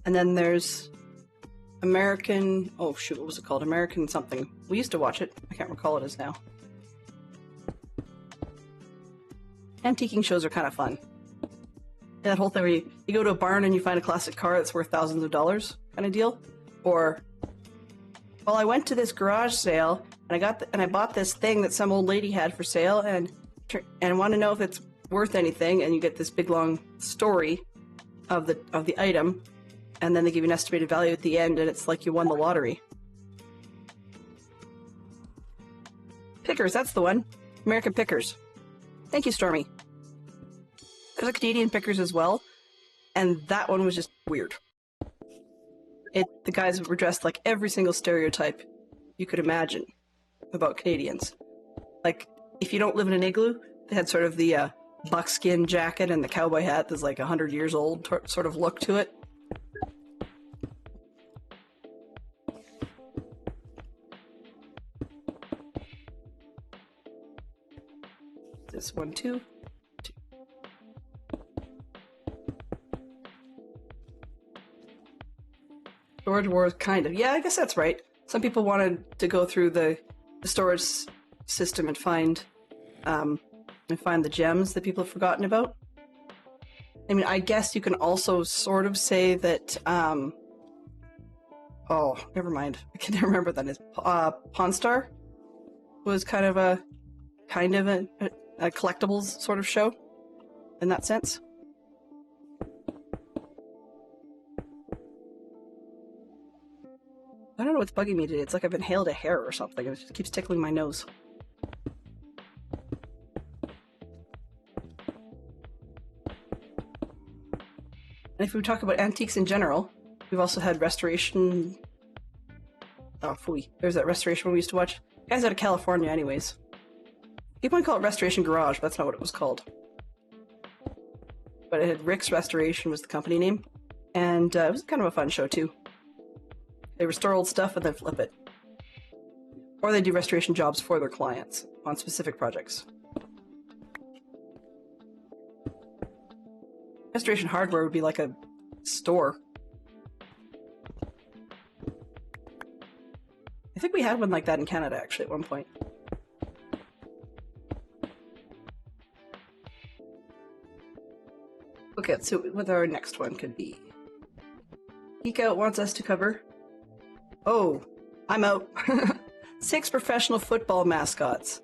and then there's American... oh shoot, what was it called? American something. We used to watch it. I can't recall what it is now. Antiquing shows are kind of fun. That whole thing where you go to a barn and you find a classic car that's worth thousands of dollars kind of deal. Or, well, I went to this garage sale and I bought this thing that some old lady had for sale and want to know if it's worth anything, and you get this big long story of the item, and then they give you an estimated value at the end, and it's like you won the lottery. Pickers, that's the one. American Pickers. Thank you, Stormy. There's a Canadian Pickers as well, and that one was just weird. The guys were dressed like every single stereotype you could imagine about Canadians. Like, if you don't live in an igloo, they had sort of the buckskin jacket and the cowboy hat that's like 100 years old sort of look to it. This one too. Storage Wars, kind of. Yeah, I guess that's right. Some people wanted to go through the storage system and find the gems that people have forgotten about. I mean, I guess you can also sort of say that. Oh, never mind. I can't remember what that is. Pawn Star was kind of a collectibles sort of show in that sense. I don't know what's bugging me today. It's like I've inhaled a hair or something. It just keeps tickling my nose. And if we talk about antiques in general, we've also had restoration. Oh, phooey. There's that restoration one we used to watch. Guys out of California, anyways. People call it Restoration Garage, but that's not what it was called. But it had Rick's Restoration was the company name, and it was kind of a fun show too. They restore old stuff and then flip it. Or they do restoration jobs for their clients on specific projects. Restoration Hardware would be like a store. I think we had one like that in Canada, actually, at one point. Okay, let's see what our next one could be. Geek Out wants us to cover... Oh, I'm out. 6 professional football mascots.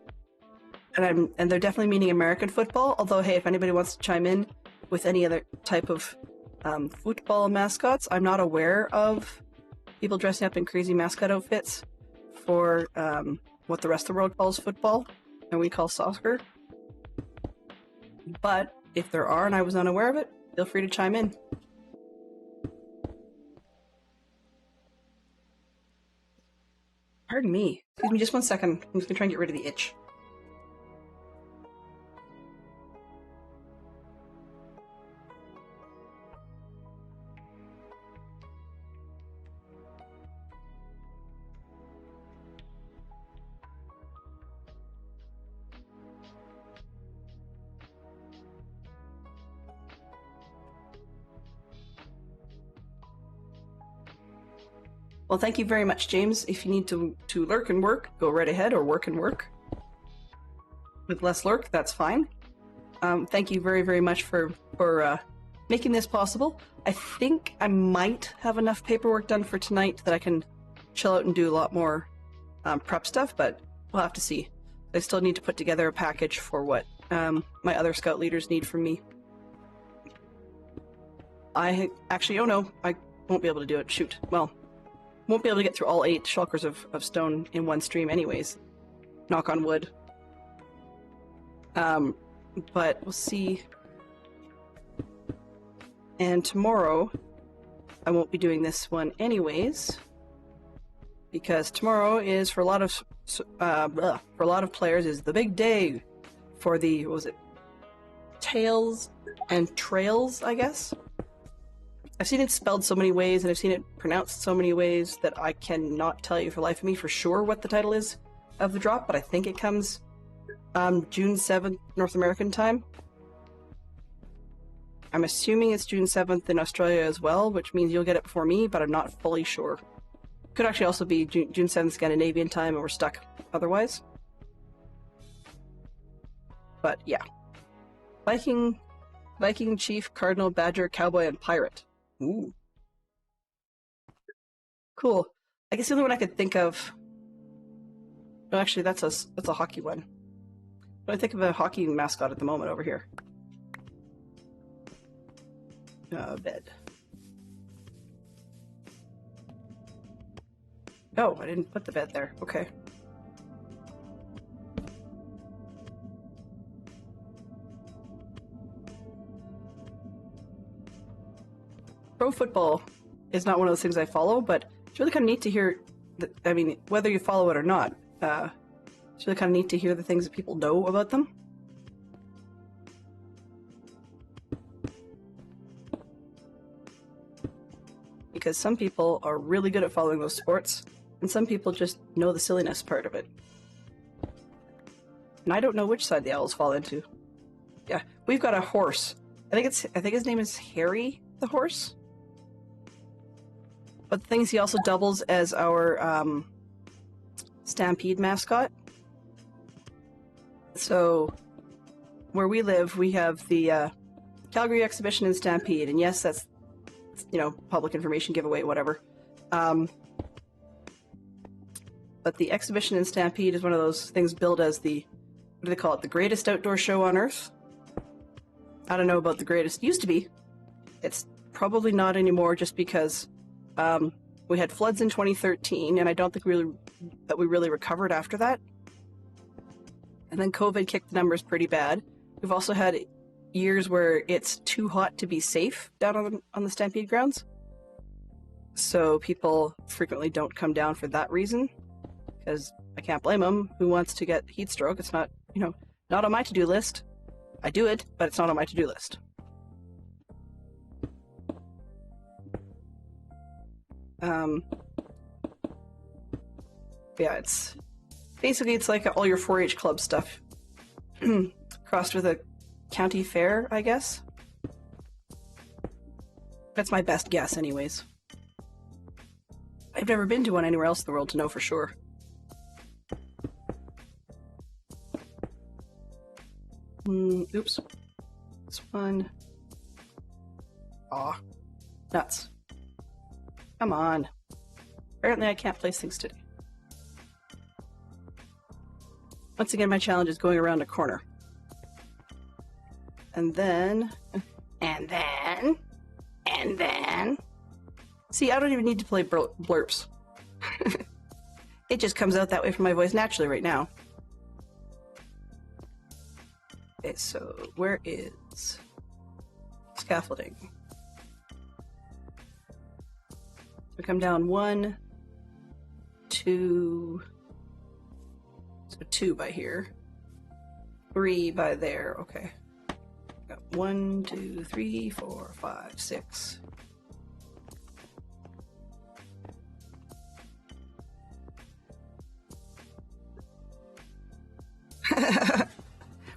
And they're definitely meaning American football, although, hey, if anybody wants to chime in with any other type of football mascots, I'm not aware of people dressing up in crazy mascot outfits for what the rest of the world calls football, and we call soccer. But if there are and I was unaware of it, feel free to chime in. Pardon me. Excuse me just one second. I'm just gonna try and get rid of the itch. Well, thank you very much, James. If you need to lurk and work, go right ahead, or work and work. With less lurk, that's fine. Thank you very, very much for making this possible. I think I might have enough paperwork done for tonight that I can chill out and do a lot more prep stuff, but we'll have to see. I still need to put together a package for what my other scout leaders need from me. I actually, oh no, I won't be able to do it. Shoot. Well, won't be able to get through all 8 shulkers of stone in one stream anyways. Knock on wood. But we'll see. And tomorrow, I won't be doing this one anyways, because tomorrow is for a lot of players is the big day for the, what was it, Tales and Trails, I guess. I've seen it spelled so many ways, and I've seen it pronounced so many ways that I cannot tell you for the life of me for sure what the title is of the drop, but I think it comes June 7th North American time. I'm assuming it's June 7th in Australia as well, which means you'll get it before me, but I'm not fully sure. Could actually also be June 7th Scandinavian time, and we're stuck otherwise. But yeah. Viking, Chief, Cardinal, Badger, Cowboy, and Pirate. Ooh. Cool. I guess the only one I could think of... No, actually, that's a hockey one. But I think of a hockey mascot at the moment over here. Bed. Oh, I didn't put the bed there. Okay. Pro football is not one of those things I follow, but it's really kind of neat to hear. I mean, whether you follow it or not, it's really kind of neat to hear the things that people know about them. Because some people are really good at following those sports, and some people just know the silliness part of it. And I don't know which side the owls fall into. Yeah, we've got a horse. I think his name is Harry the horse. But the thing is, he also doubles as our Stampede mascot. So, where we live, we have the Calgary Exhibition and Stampede, and yes, that's, you know, public information giveaway, whatever. But the Exhibition and Stampede is one of those things billed as the, what do they call it, the greatest outdoor show on Earth? I don't know about the greatest. Used to be. It's probably not anymore, just because we had floods in 2013, and I don't think we really recovered after that. And then COVID kicked the numbers pretty bad. We've also had years where it's too hot to be safe down on the Stampede grounds. So people frequently don't come down for that reason, because I can't blame them. Who wants to get heat stroke? It's not, you know, not on my to-do list. I do it, but it's not on my to-do list. Yeah, it's basically, it's like all your 4-H club stuff crossed with a county fair, I guess. That's my best guess, anyways. I've never been to one anywhere else in the world to know for sure. Oops. This one. Aw. Nuts. Come on. Apparently I can't place things today. Once again, my challenge is going around a corner. And then... And then... And then... See, I don't even need to play blurps. It just comes out that way from my voice naturally right now. Okay, so where is scaffolding? We come down 1, 2, so 2 by here, 3 by there. Okay, got 1, 2, 3, 4, 5, 6.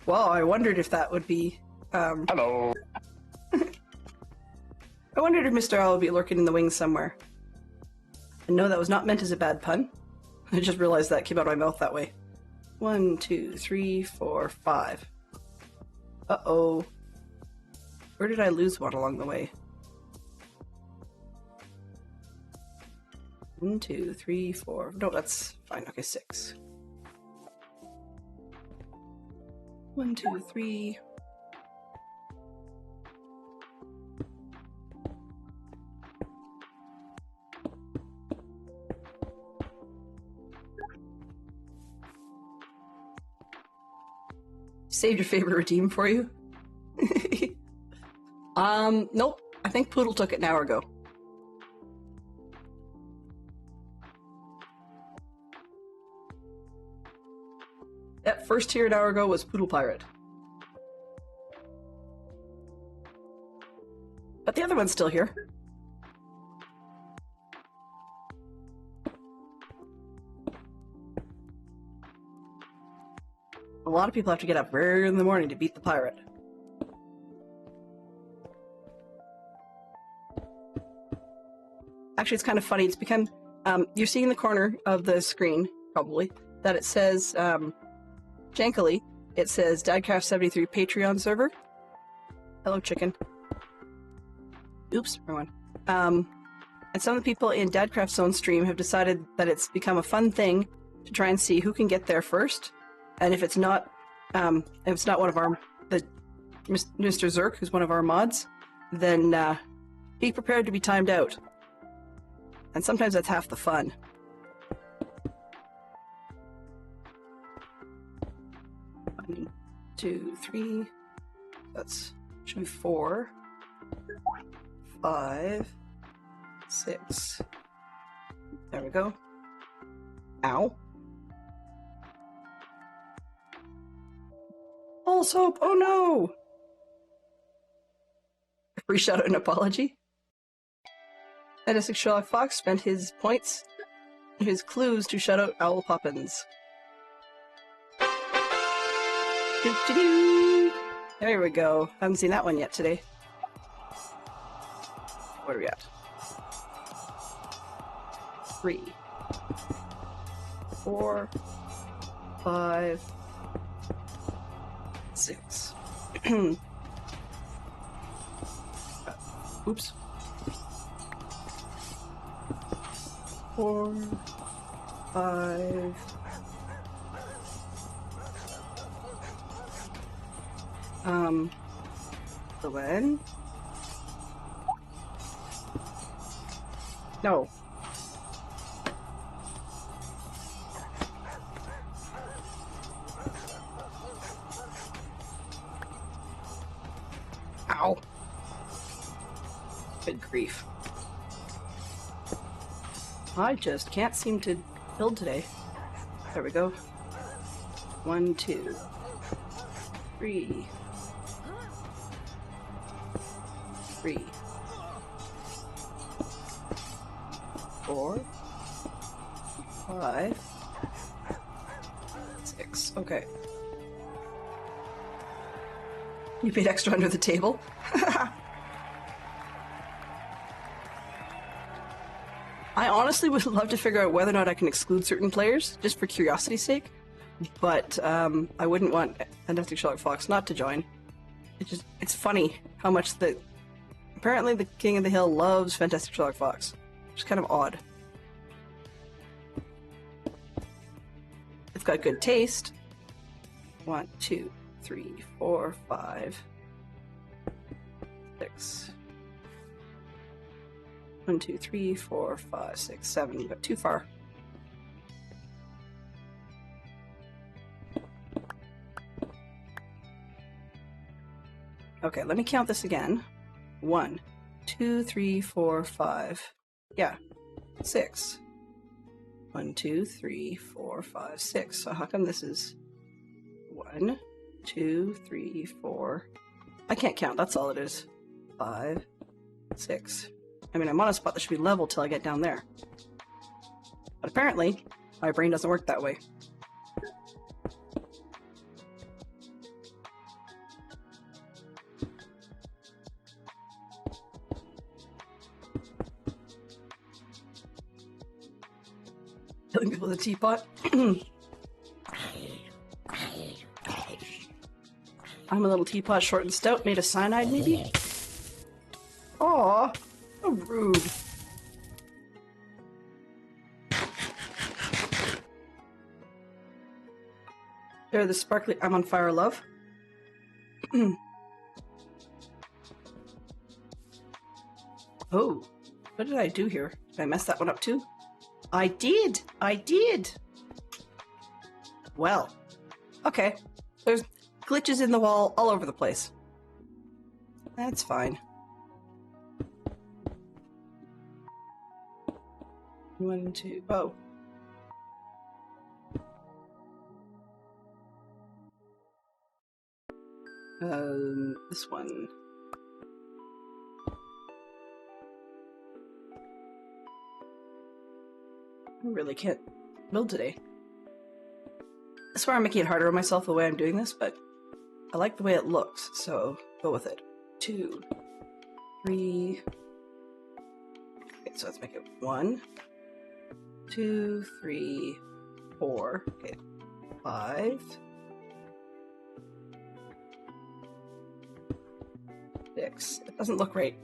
Well, I wondered if that would be. Hello. I wondered if Mr. Owl would be lurking in the wings somewhere. And no, that was not meant as a bad pun. I just realized that came out of my mouth that way. 1, 2, 3, 4, 5. Uh-oh. Where did I lose one along the way? 1, 2, 3, 4. No, that's fine. Okay, 6. 1, 2, 3. Saved your favorite redeem for you? Nope. I think Poodle took it an hour ago. That first tier an hour ago was Poodle Pirate. But the other one's still here. A lot of people have to get up very early in the morning to beat the pirate. Actually, it's kind of funny. It's become... you're seeing in the corner of the screen, probably, that it says... jankily, it says Dadcraft73 Patreon server. Hello, chicken. Oops, wrong one. And some of the people in Dadcraft's own stream have decided that it's become a fun thing to try and see who can get there first. And if it's not one of our, Mr. Zerk, who's one of our mods, then be prepared to be timed out. And sometimes that's half the fun. One, two, three. That's should be 4, 5, 6. There we go. Ow. All soap. Oh no. Free shout out and apology. Fantastic Sherlock Fox spent his points, his clues to shout out Owl Poppins. Doo-doo-doo. There we go. Haven't seen that one yet today. What are we at? 3, 4, 5, 6. Oops. 4, 5. The when? No. Ow. Good grief. I just can't seem to build today. There we go. 1, 2, 3. 3, 4, 5, 6. Okay. You paid extra under the table? I honestly would love to figure out whether or not I can exclude certain players, just for curiosity's sake. But I wouldn't want Fantastic Sherlock Fox not to join. It's funny how much apparently the King of the Hill loves Fantastic Sherlock Fox. Which is kind of odd. It's got good taste. 1, 2, 3, 4, 5, 6. 1, 2, 3, 4, 5, 6, 7. You got too far. Okay, let me count this again. 1, 2, 3, 4, 5. Yeah, 6. 1, 2, 3, 4, 5, 6. So how come this is 1, 2, 3, 4? I can't count, that's all it is. 5, 6. I mean, I'm on a spot that should be level till I get down there. But apparently, my brain doesn't work that way. Killing people with a teapot. I'm a little teapot, short and stout, made of cyanide, maybe? Aw, so rude. There, the sparkly. I'm on fire, love. Oh, what did I do here? Did I mess that one up too? I did! I did! Well, okay. There's glitches in the wall all over the place. That's fine. 1, 2, oh. This one. I really can't build today. I swear I'm making it harder on myself the way I'm doing this, but I like the way it looks, so go with it. 2, 3. Okay, so let's make it 1, 2, 3, 4. Okay, 5, 6. It doesn't look right.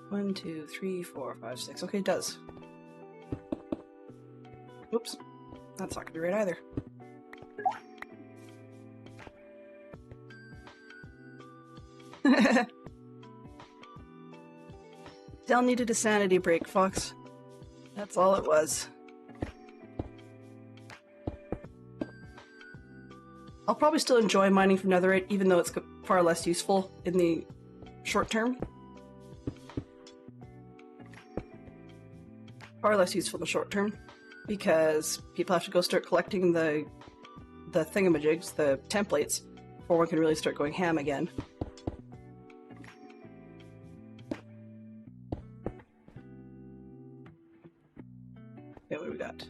1, 2, 3, 4, 5, 6. Okay, it does. Oops. That's not gonna be right either. Dell needed a sanity break, Fox. That's all it was. I'll probably still enjoy mining from netherite, even though it's far less useful in the short term. Far less useful in the short term, because people have to go start collecting the thingamajigs, the templates, before one can really start going ham again. Okay, what do we got?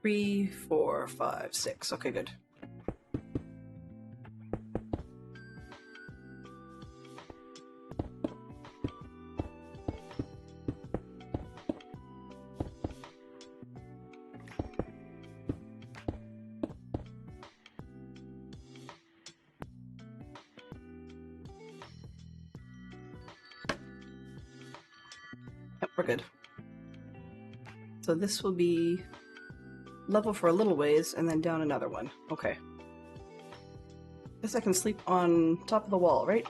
3, 4, 5, 6. Okay, good. Yep, we're good. So this will be level for a little ways, and then down another one. Okay. Guess I can sleep on top of the wall, right?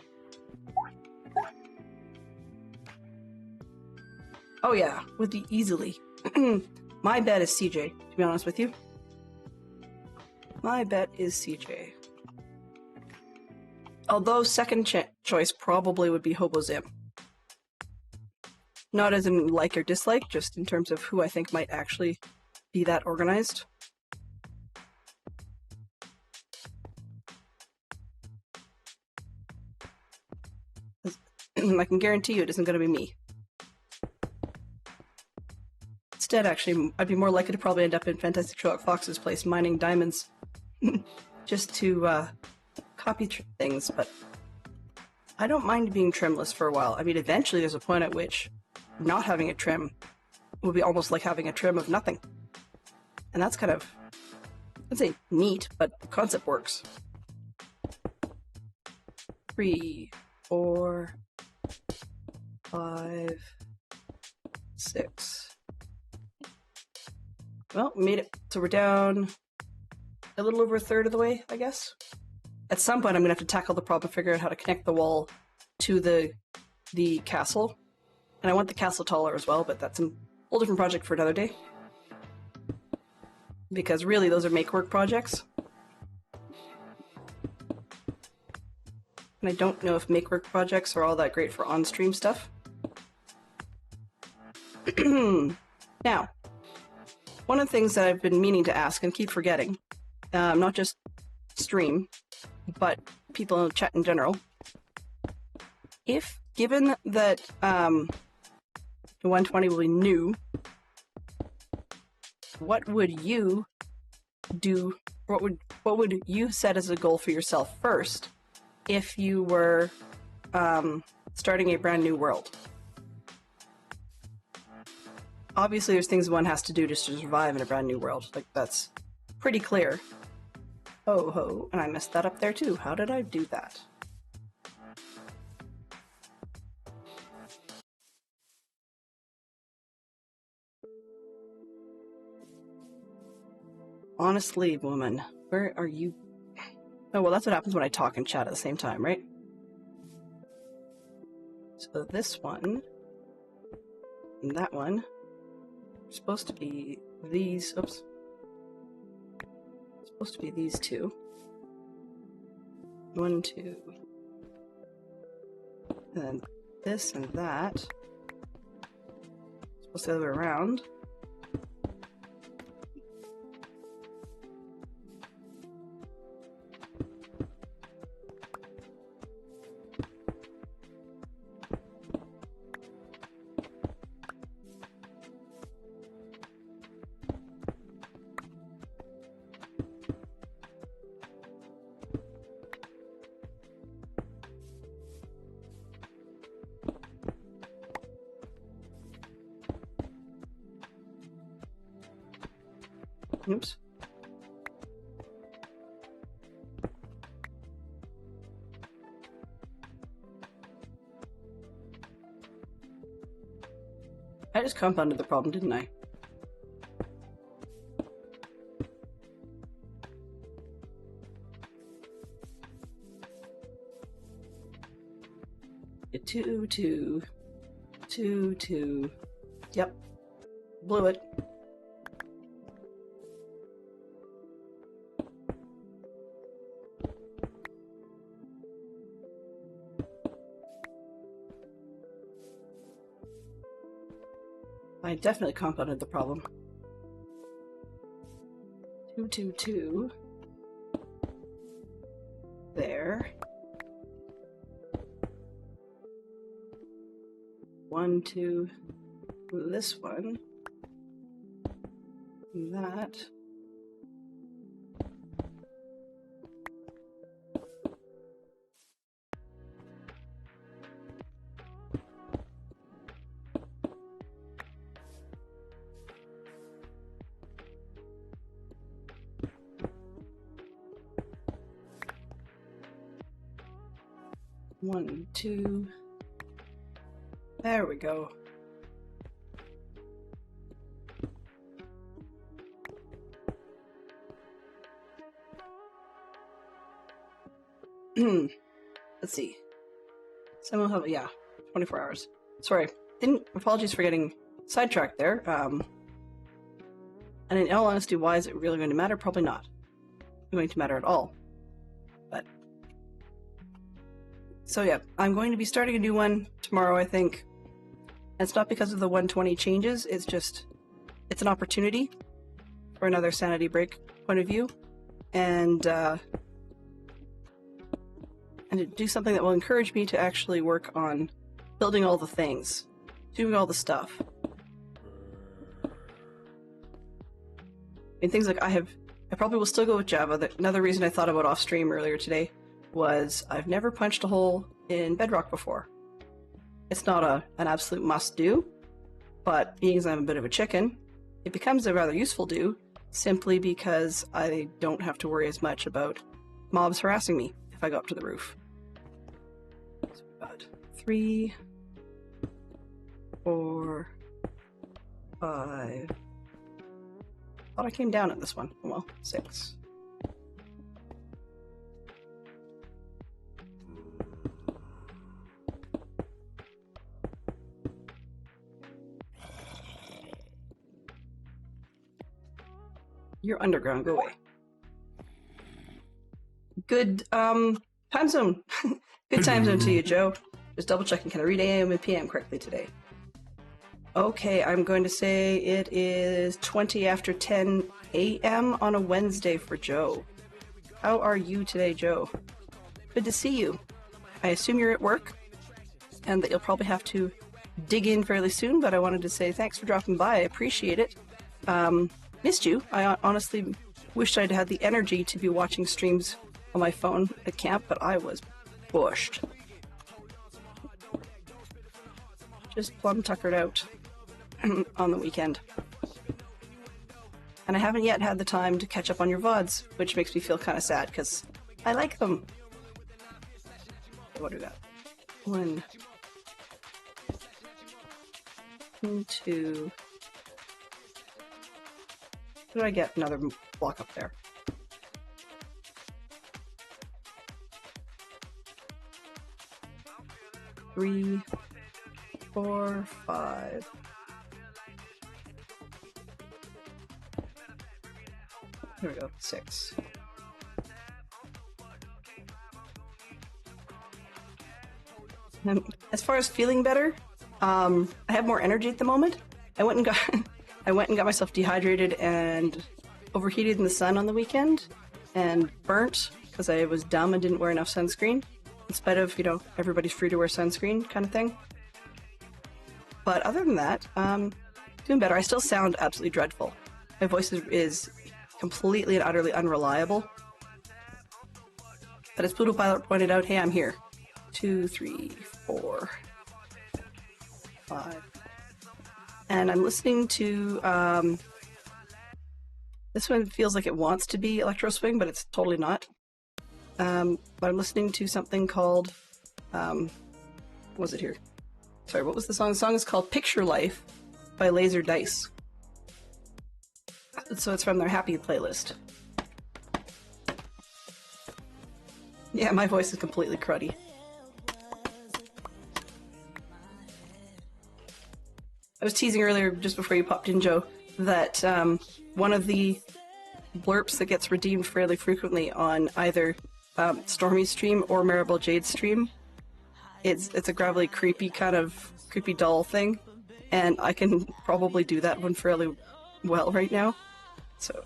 Oh yeah, would be easily. My bet is CJ, to be honest with you. My bet is CJ. Although second choice probably would be HoboZim. Not as in like or dislike, just in terms of who I think might actually be that organized. I can guarantee you it isn't going to be me. Instead, actually, I'd be more likely to probably end up in Fantastic Sherlock Fox's place mining diamonds just to copy things, but I don't mind being trimless for a while. I mean, eventually there's a point at which not having a trim will be almost like having a trim of nothing. And that's kind of, I'd say neat, but the concept works. 3, 4, 5, 6. Well, we made it. So we're down a little over a third of the way, I guess. At some point, I'm going to have to tackle the problem, figure out how to connect the wall to the castle. And I want the castle taller as well, but that's a whole different project for another day. Because really, those are make-work projects. And I don't know if make-work projects are all that great for on-stream stuff. Now, one of the things that I've been meaning to ask and keep forgetting, not just stream, but people in chat in general, if, given that the 120 will be new, what would you do, what would you set as a goal for yourself first if you were starting a brand new world? Obviously, there's things one has to do just to survive in a brand new world. Like, that's pretty clear. Oh ho, and I messed that up there too. How did I do that? Honestly, woman, where are you? Oh, well, that's what happens when I talk and chat at the same time, right? So this one, and that one, are supposed to be these, oops. It's supposed to be these two. 1, 2. And then this and that. It's supposed to be the other way around. Oops. I just compounded the problem, didn't I? 2, 2, 2, 2. Yep. Blew it. I definitely compounded the problem. 2, 2, 2. There. 1, 2. This one. That. One, two. There we go. Let's see. Someone have, yeah, 24 hours. Sorry, apologies for getting sidetracked there. And in all honesty, why is it really going to matter? Probably not going to matter at all. But so yeah, I'm going to be starting a new one tomorrow, I think. And it's not because of the 120 changes, it's just, it's an opportunity for another sanity break point of view. And to do something that will encourage me to actually work on building all the things, doing all the stuff. I mean, things like I probably will still go with Java. Another reason I thought about off stream earlier today was I've never punched a hole in Bedrock before. It's not an absolute must do, but being as I'm a bit of a chicken, it becomes a rather useful do simply because I don't have to worry as much about mobs harassing me if I go up to the roof. So we've got 3, 4, 5. Thought I came down at this one. Oh well, 6. You're underground, go away. Good time zone. Good time zone to you, Joe. Just double checking, can I read AM and PM correctly today? Okay, I'm going to say it is 20 after 10 a.m. on a Wednesday for Joe. How are you today, Joe? Good to see you. I assume you're at work and that you'll probably have to dig in fairly soon, but I wanted to say thanks for dropping by. I appreciate it. Missed you. I honestly wished I'd had the energy to be watching streams on my phone at camp, but I was bushed. Just plumb tuckered out on the weekend. And I haven't yet had the time to catch up on your VODs, which makes me feel kind of sad, because I like them. What do we got? 1, 2. How do I get another block up there? Three, 4, 5. There we go, 6. And as far as feeling better, I have more energy at the moment. I went and got myself dehydrated and overheated in the sun on the weekend and burnt because I was dumb and didn't wear enough sunscreen, in spite of, you know, everybody's free to wear sunscreen kind of thing. But other than that, doing better. I still sound absolutely dreadful. My voice is completely and utterly unreliable. But as Pluto Pilot pointed out, hey, I'm here. 2, 3, 4, 5. And I'm listening to, this one feels like it wants to be Electro Swing, but it's totally not. But I'm listening to something called, what was it here? Sorry, what was the song? The song is called Picture Life by Laser Dice. So it's from their Happy playlist. Yeah, my voice is completely cruddy. I was teasing earlier, just before you popped in, Joe, that one of the blurps that gets redeemed fairly frequently on either Stormy's stream or Maribel Jade's stream, it's a gravelly, creepy doll thing, and I can probably do that one fairly well right now. So,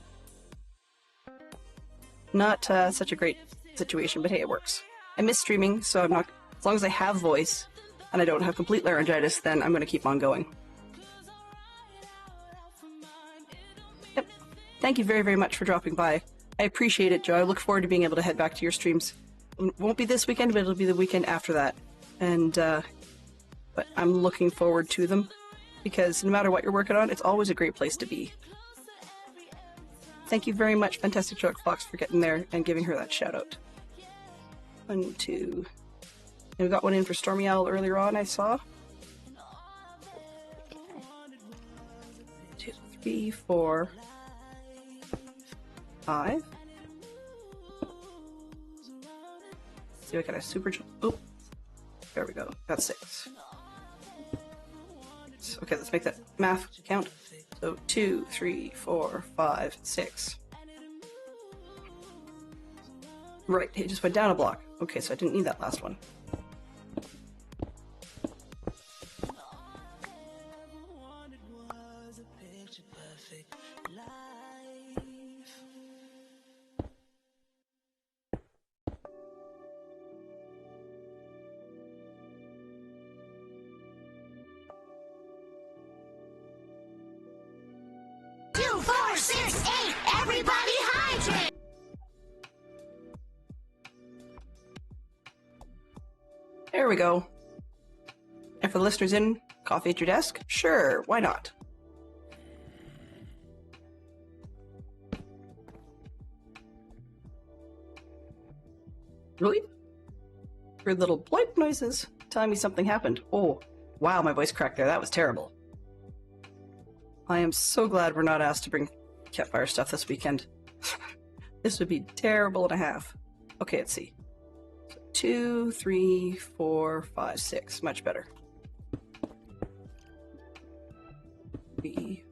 not such a great situation, but hey, it works. I miss streaming, so I'm not. As long as I have voice and I don't have complete laryngitis, then I'm going to keep on going. Yep. Thank you very, very much for dropping by. I appreciate it, Joe. I look forward to being able to head back to your streams. It won't be this weekend, but it'll be the weekend after that. And, but I'm looking forward to them, because no matter what you're working on, it's always a great place to be. Thank you very much, Fantastic Joke Fox, for getting there and giving her that shout out. 1, 2. And we got one in for Stormy Owl earlier on, I saw. 2, 3, 4, 5. See if I got a super jump. Oh, there we go. That's 6. Okay, let's make that math count. So 2, 3, 4, 5, 6. Right, it just went down a block. Okay, so I didn't need that last one. There we go. And for the listeners in, coffee at your desk? Sure, why not? Really? Heard little bloop noises telling me something happened. Oh, wow, my voice cracked there. That was terrible. I am so glad we're not asked to bring campfire stuff this weekend. This would be terrible and a half. Okay, let's see. 2, 3, 4, 5, 6. Much better. 3.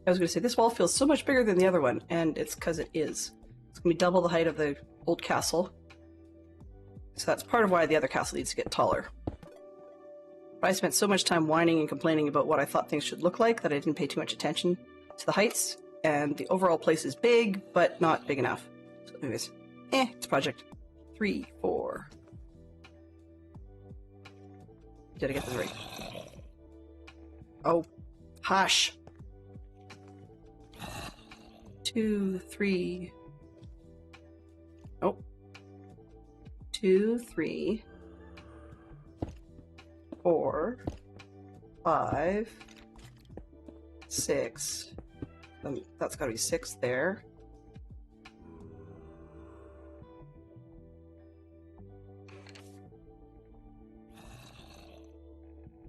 I was going to say, this wall feels so much bigger than the other one, and it's because it is. It's going to be double the height of the old castle. So that's part of why the other castle needs to get taller. But I spent so much time whining and complaining about what I thought things should look like that I didn't pay too much attention to the heights. And the overall place is big, but not big enough. So anyways, it's a project. 3, 4. Did I get this right? Oh, hush. 2, 3. Oh. 2, 3. 4. 5. 6. That's got to be 6 there.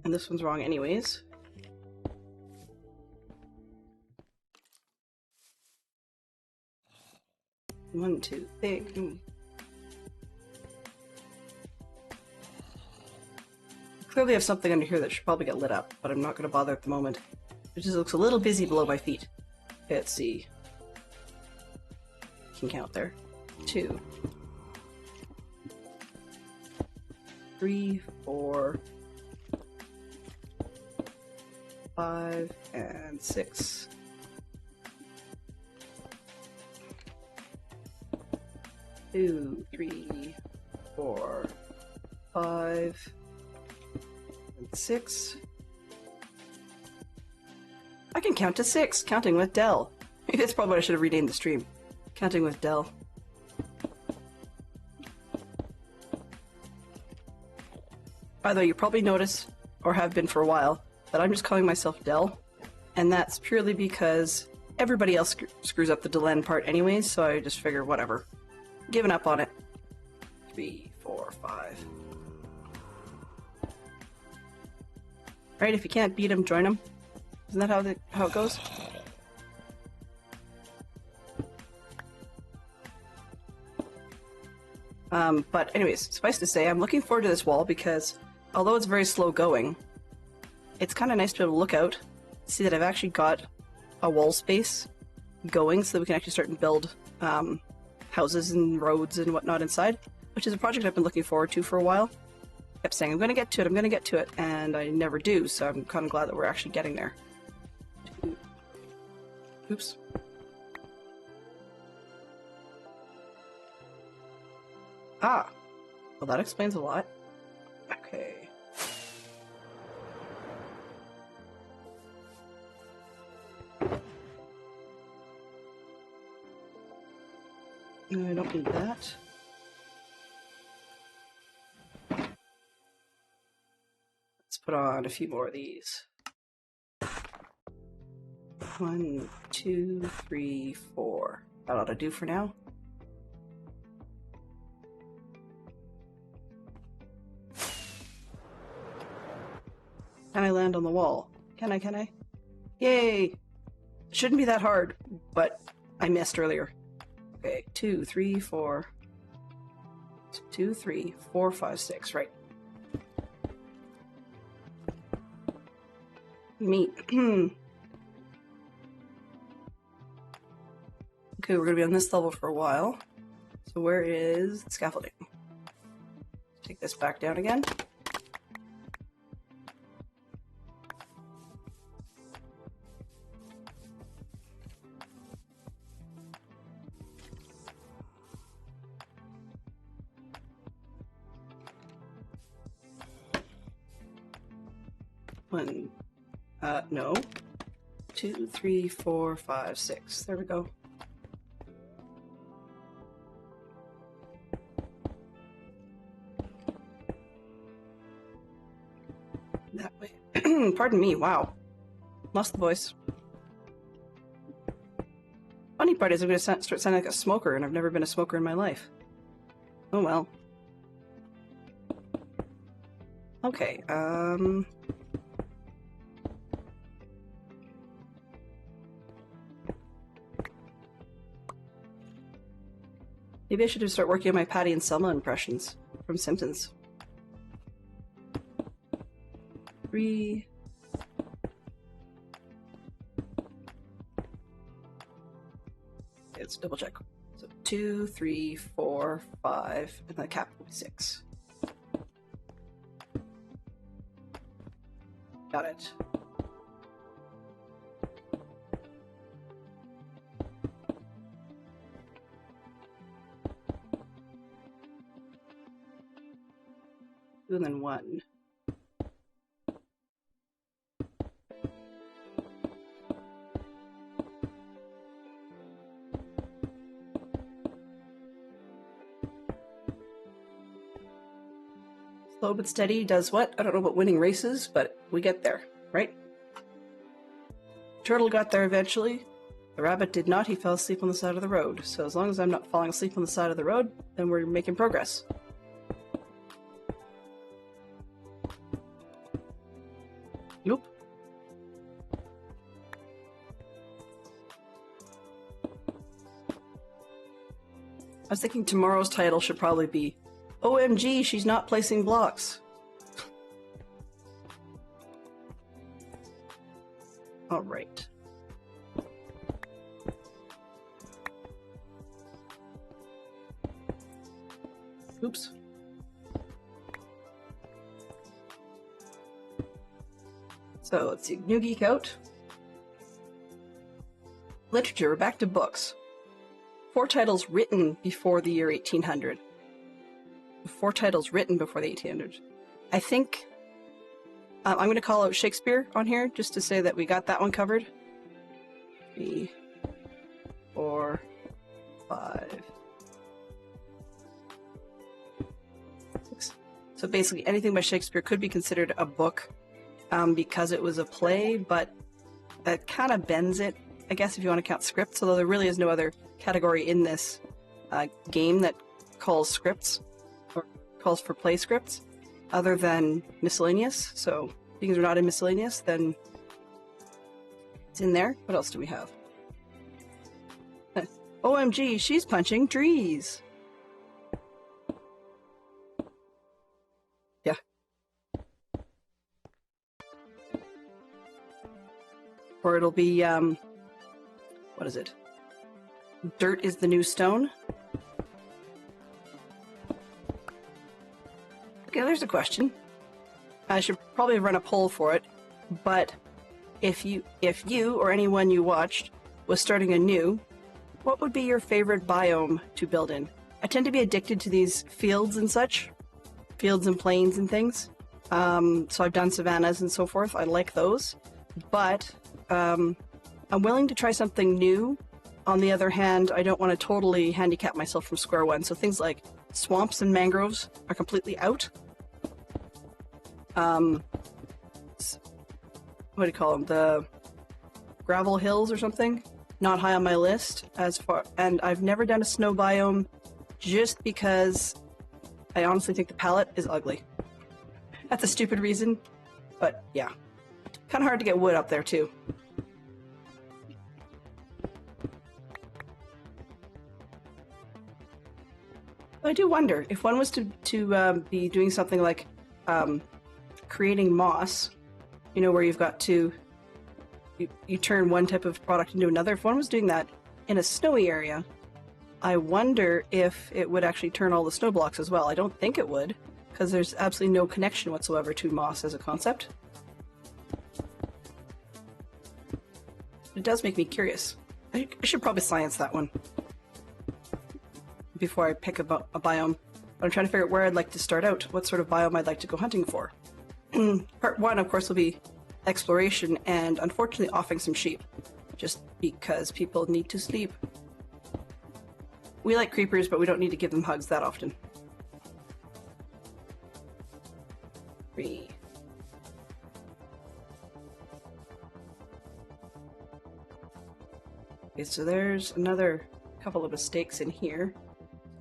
And this one's wrong anyways. One, two, three. Clearly have something under here that should probably get lit up, but I'm not going to bother at the moment. It just looks a little busy below my feet. Let's see. You can count there. 2, 3, 4, 5, and 6. Two, 3, 4, 5, and 6. I can count to 6, counting with Dell. Maybe that's probably what I should have renamed the stream. Counting with Dell. By the way, you probably notice, or have been for a while, that I'm just calling myself Dell. And that's purely because everybody else screws up the Delenn part anyways, so I just figure, whatever. Giving up on it. 3, 4, 5. Right, if you can't beat them, join them. Isn't that how it goes? But anyways, suffice to say, I'm looking forward to this wall because although it's very slow going, it's kind of nice to be able to look out, see that I've actually got a wall space going so that we can actually start and build houses and roads and whatnot inside, which is a project I've been looking forward to for a while. Kept saying, I'm going to get to it, I'm going to get to it, and I never do, so I'm kind of glad that we're actually getting there. Oops. Ah, well that explains a lot. Okay. No, I don't need that. Let's put on a few more of these. 1, 2, 3, 4. That ought to do for now. Can I land on the wall? Can I? Yay! Shouldn't be that hard, but I missed earlier. Okay, 2, 3, 4. 2, 3, 4, 5, 6, right. Meat. Okay, we're gonna be on this level for a while. So where is the scaffolding? Take this back down again. One, no. 2, 3, 4, 5, 6. There we go. That way. Pardon me, wow. Lost the voice. Funny part is I'm going to start sounding like a smoker, and I've never been a smoker in my life. Oh well. Okay, maybe I should just start working on my Patty and Selma impressions from Simpsons. 3. Okay, let's double check. So 2, 3, 4, 5, and the cap will be 6. Got it. And then 1. Slow but steady does what? I don't know about winning races, but we get there, right? Turtle got there eventually. The rabbit did not. He fell asleep on the side of the road. So as long as I'm not falling asleep on the side of the road, then we're making progress. Nope. I was thinking tomorrow's title should probably be OMG, she's not placing blocks. All right. Oops. So let's see, New Geek out. Literature, back to books. 4 titles written before the year 1800. 4 titles written before the 1800s. I think I'm going to call out Shakespeare on here just to say that we got that one covered. 3, 4, 5, 6. So basically anything by Shakespeare could be considered a book because it was a play, but that kind of bends it, I guess, if you want to count scripts, although there really is no other category in this game that calls scripts or calls for play scripts other than miscellaneous. So things are not in miscellaneous, then it's in there. What else do we have? OMG, she's punching trees. or it'll be, what is it? Dirt is the new stone? Okay, there's a question. I should probably run a poll for it, but if you or anyone you watched was starting anew, what would be your favorite biome to build in? I tend to be addicted to these fields and such, fields and plains and things. So I've done savannas and so forth. I like those, but I'm willing to try something new. On the other hand, I don't want to totally handicap myself from square one. So things like swamps and mangroves are completely out. What do you call them? The gravel hills or something? Not high on my list as far, and I've never done a snow biome just because I honestly think the palette is ugly. That's a stupid reason, but yeah. Kind of hard to get wood up there too. I do wonder if one was to be doing something like creating moss, you know, where you've got to you turn one type of product into another. If one was doing that in a snowy area, I wonder if it would actually turn all the snow blocks as well. I don't think it would, because there's absolutely no connection whatsoever to moss as a concept. It does make me curious. I should probably science that one before I pick a biome. But I'm trying to figure out where I'd like to start out, what sort of biome I'd like to go hunting for. Part one, of course, will be exploration and, unfortunately, offing some sheep, just because people need to sleep. We like creepers, but we don't need to give them hugs that often. 3. Okay, so there's another couple of mistakes in here.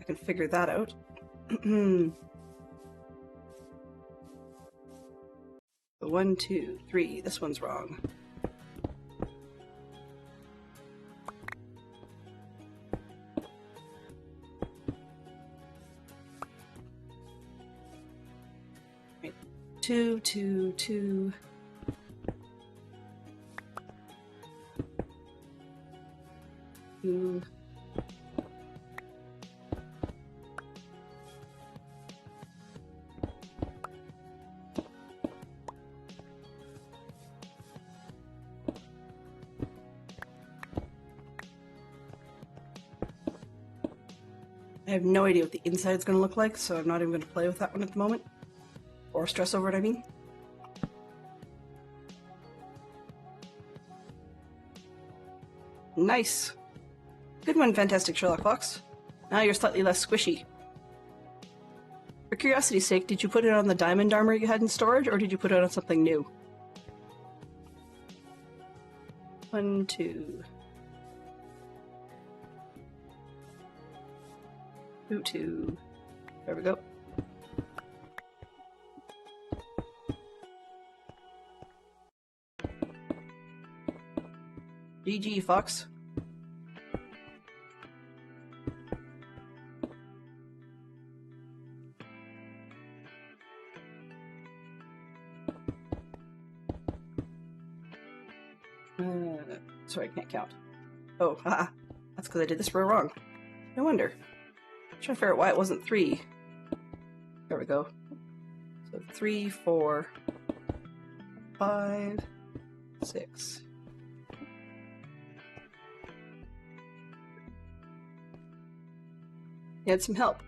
I can figure that out. 1, 2, 3. This one's wrong. Right. 2, 2, 2. 2. I have no idea what the inside's going to look like, so I'm not even going to play with that one at the moment. Or stress over it, I mean. Nice. Good one, Fantastic Sherlock Fox. Now you're slightly less squishy. For curiosity's sake, did you put it on the diamond armor you had in storage, or did you put it on something new? 1, 2... 2, 2. There we go. GG, Fox. Sorry, I can't count. Oh, haha. That's because I did this row wrong. No wonder. I'm trying to figure out why it wasn't 3. There we go. So 3, 4, 5, 6. You had some help.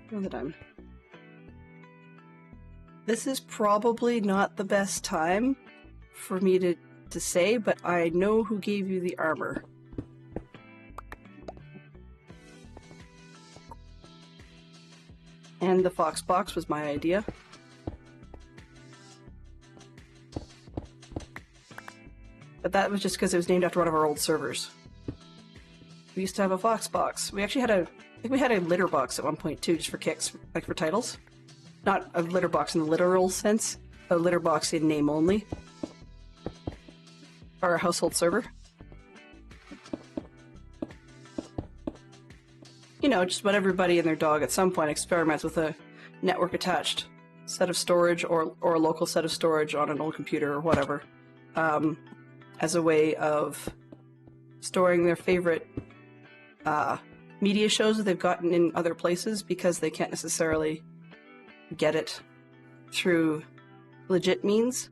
Where's the diamond? This is probably not the best time for me to say, but I know who gave you the armor. And the Fox box was my idea. But that was just because it was named after one of our old servers. We used to have a Fox box. We actually had I think we had a litter box at one point too, just for kicks, like for titles. Not a litter box in the literal sense, a litter box in name only. Our household server. You know, just about everybody and their dog at some point experiments with a network attached set of storage or a local set of storage on an old computer or whatever, as a way of storing their favorite media shows that they've gotten in other places because they can't necessarily get it through legit means.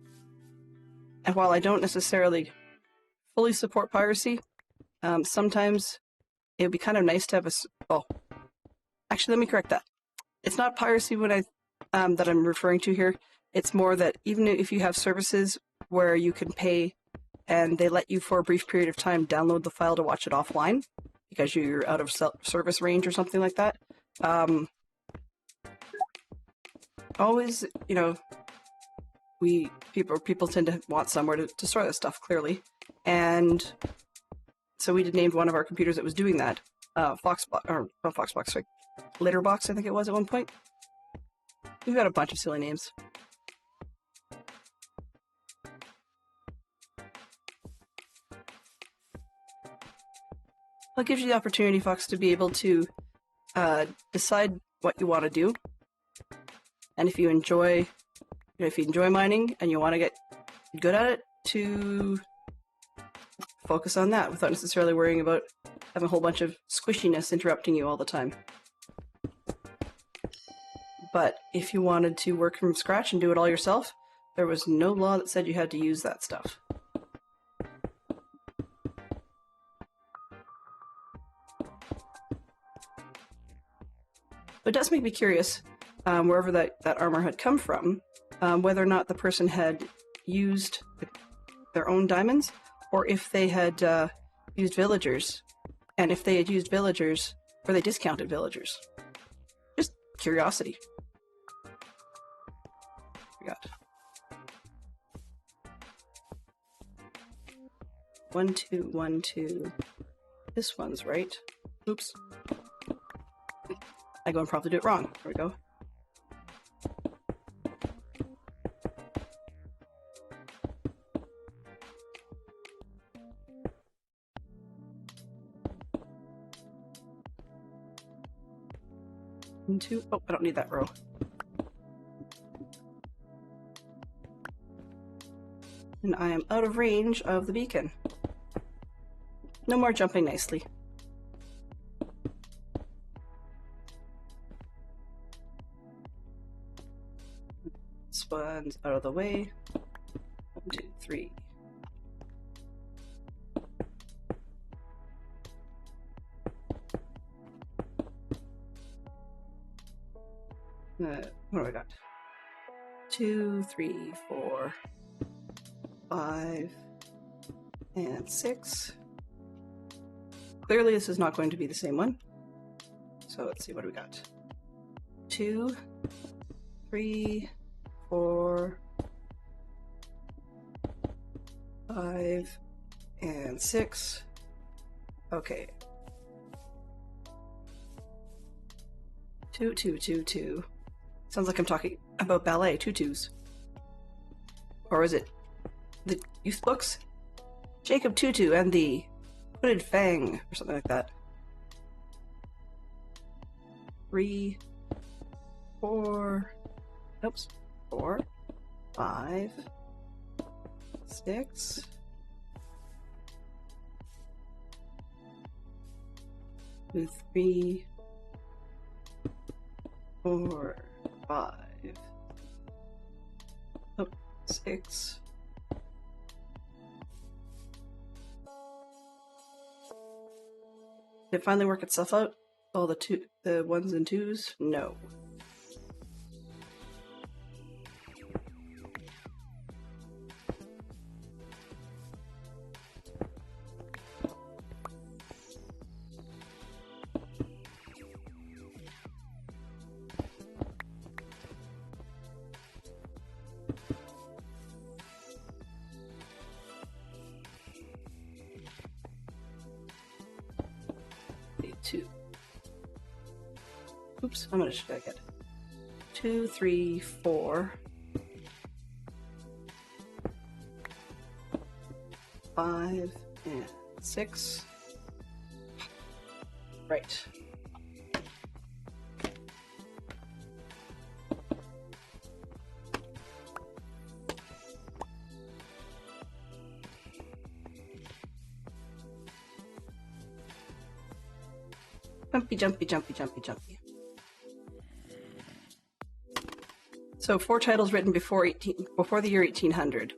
And while I don't necessarily fully support piracy, sometimes it would be kind of nice to have actually, let me correct that. It's not piracy when that I'm referring to here. It's more that even if you have services where you can pay and they let you for a brief period of time download the file to watch it offline because you're out of service range or something like that. Always, people tend to want somewhere to store this stuff, clearly. And so we named one of our computers that was doing that, Foxbox, or not Foxbox, sorry, Litterbox, I think it was at one point. We've got a bunch of silly names. Well, it gives you the opportunity, Fox, to be able to decide what you want to do. And if you enjoy mining and you want to get good at it, to focus on that without necessarily worrying about having a whole bunch of squishiness interrupting you all the time. But if you wanted to work from scratch and do it all yourself, there was no law that said you had to use that stuff. It does make me curious, wherever that armor had come from, whether or not the person had used their own diamonds, or if they had used villagers. And if they had used villagers, or they discounted villagers. Just curiosity. Forgot. 1, 2, 1, 2. This one's right. Oops. I go and probably do it wrong. There we go. And 2. Oh, I don't need that row. And I am out of range of the beacon. No more jumping nicely. This one's out of the way. 1, 2, 3. What do I got? 2, 3, 4, 5, and 6. Clearly this is not going to be the same one. So let's see, what do we got? 2, 3, 4, 5, and 6. Okay. 2, 2, 2, 2. Sounds like I'm talking about ballet, tutus. Or is it the youth books? Jacob Tutu and the Hooded Fang, or something like that. 3, 4, oops, 4, 5, 6. With 3, 4, 5, oh, 6. Did it finally work itself out? All the 1s and 2s? No. Oops, how much did I get? 2, 3, 4, 5, and 6. Right. Jumpy, jumpy, jumpy, jumpy, jumpy. So 4 titles written before the year 1800.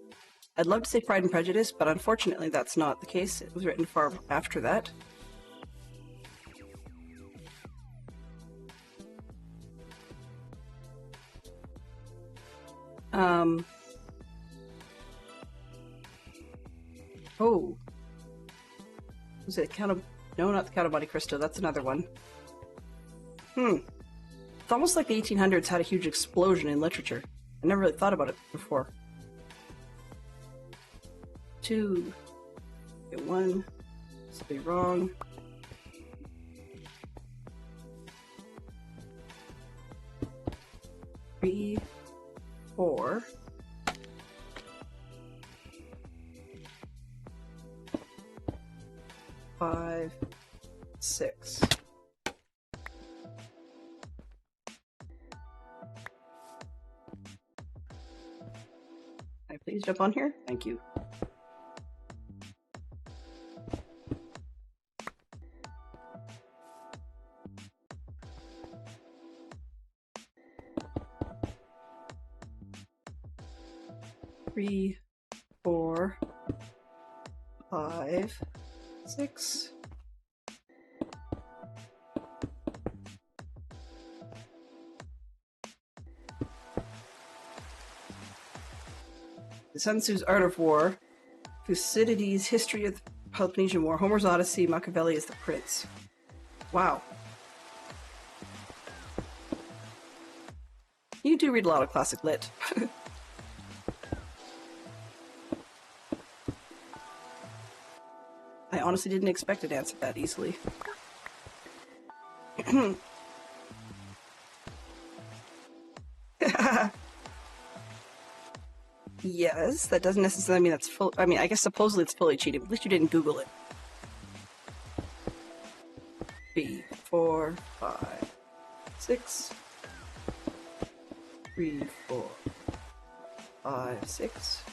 I'd love to say Pride and Prejudice, but unfortunately that's not the case. It was written far after that. Oh. Was it Count of... No, not the Count of Monte Cristo. That's another one. It's almost like the 1800s had a huge explosion in literature. I never really thought about it before. 2. Get 1. This will be wrong. Three, 4. Five, 6. Can I please jump on here? Thank you. Three, 4, 5, 6. Sun Tzu's Art of War, Thucydides' History of the Peloponnesian War, Homer's Odyssey, Machiavelli is the Prince. Wow. You do read a lot of classic lit. I honestly didn't expect it to answer that easily. Yes, that doesn't necessarily mean that's full. I mean, I guess supposedly it's fully cheating. At least you didn't Google it. 3, 4, 5, 6. 3, 4, 5, 6.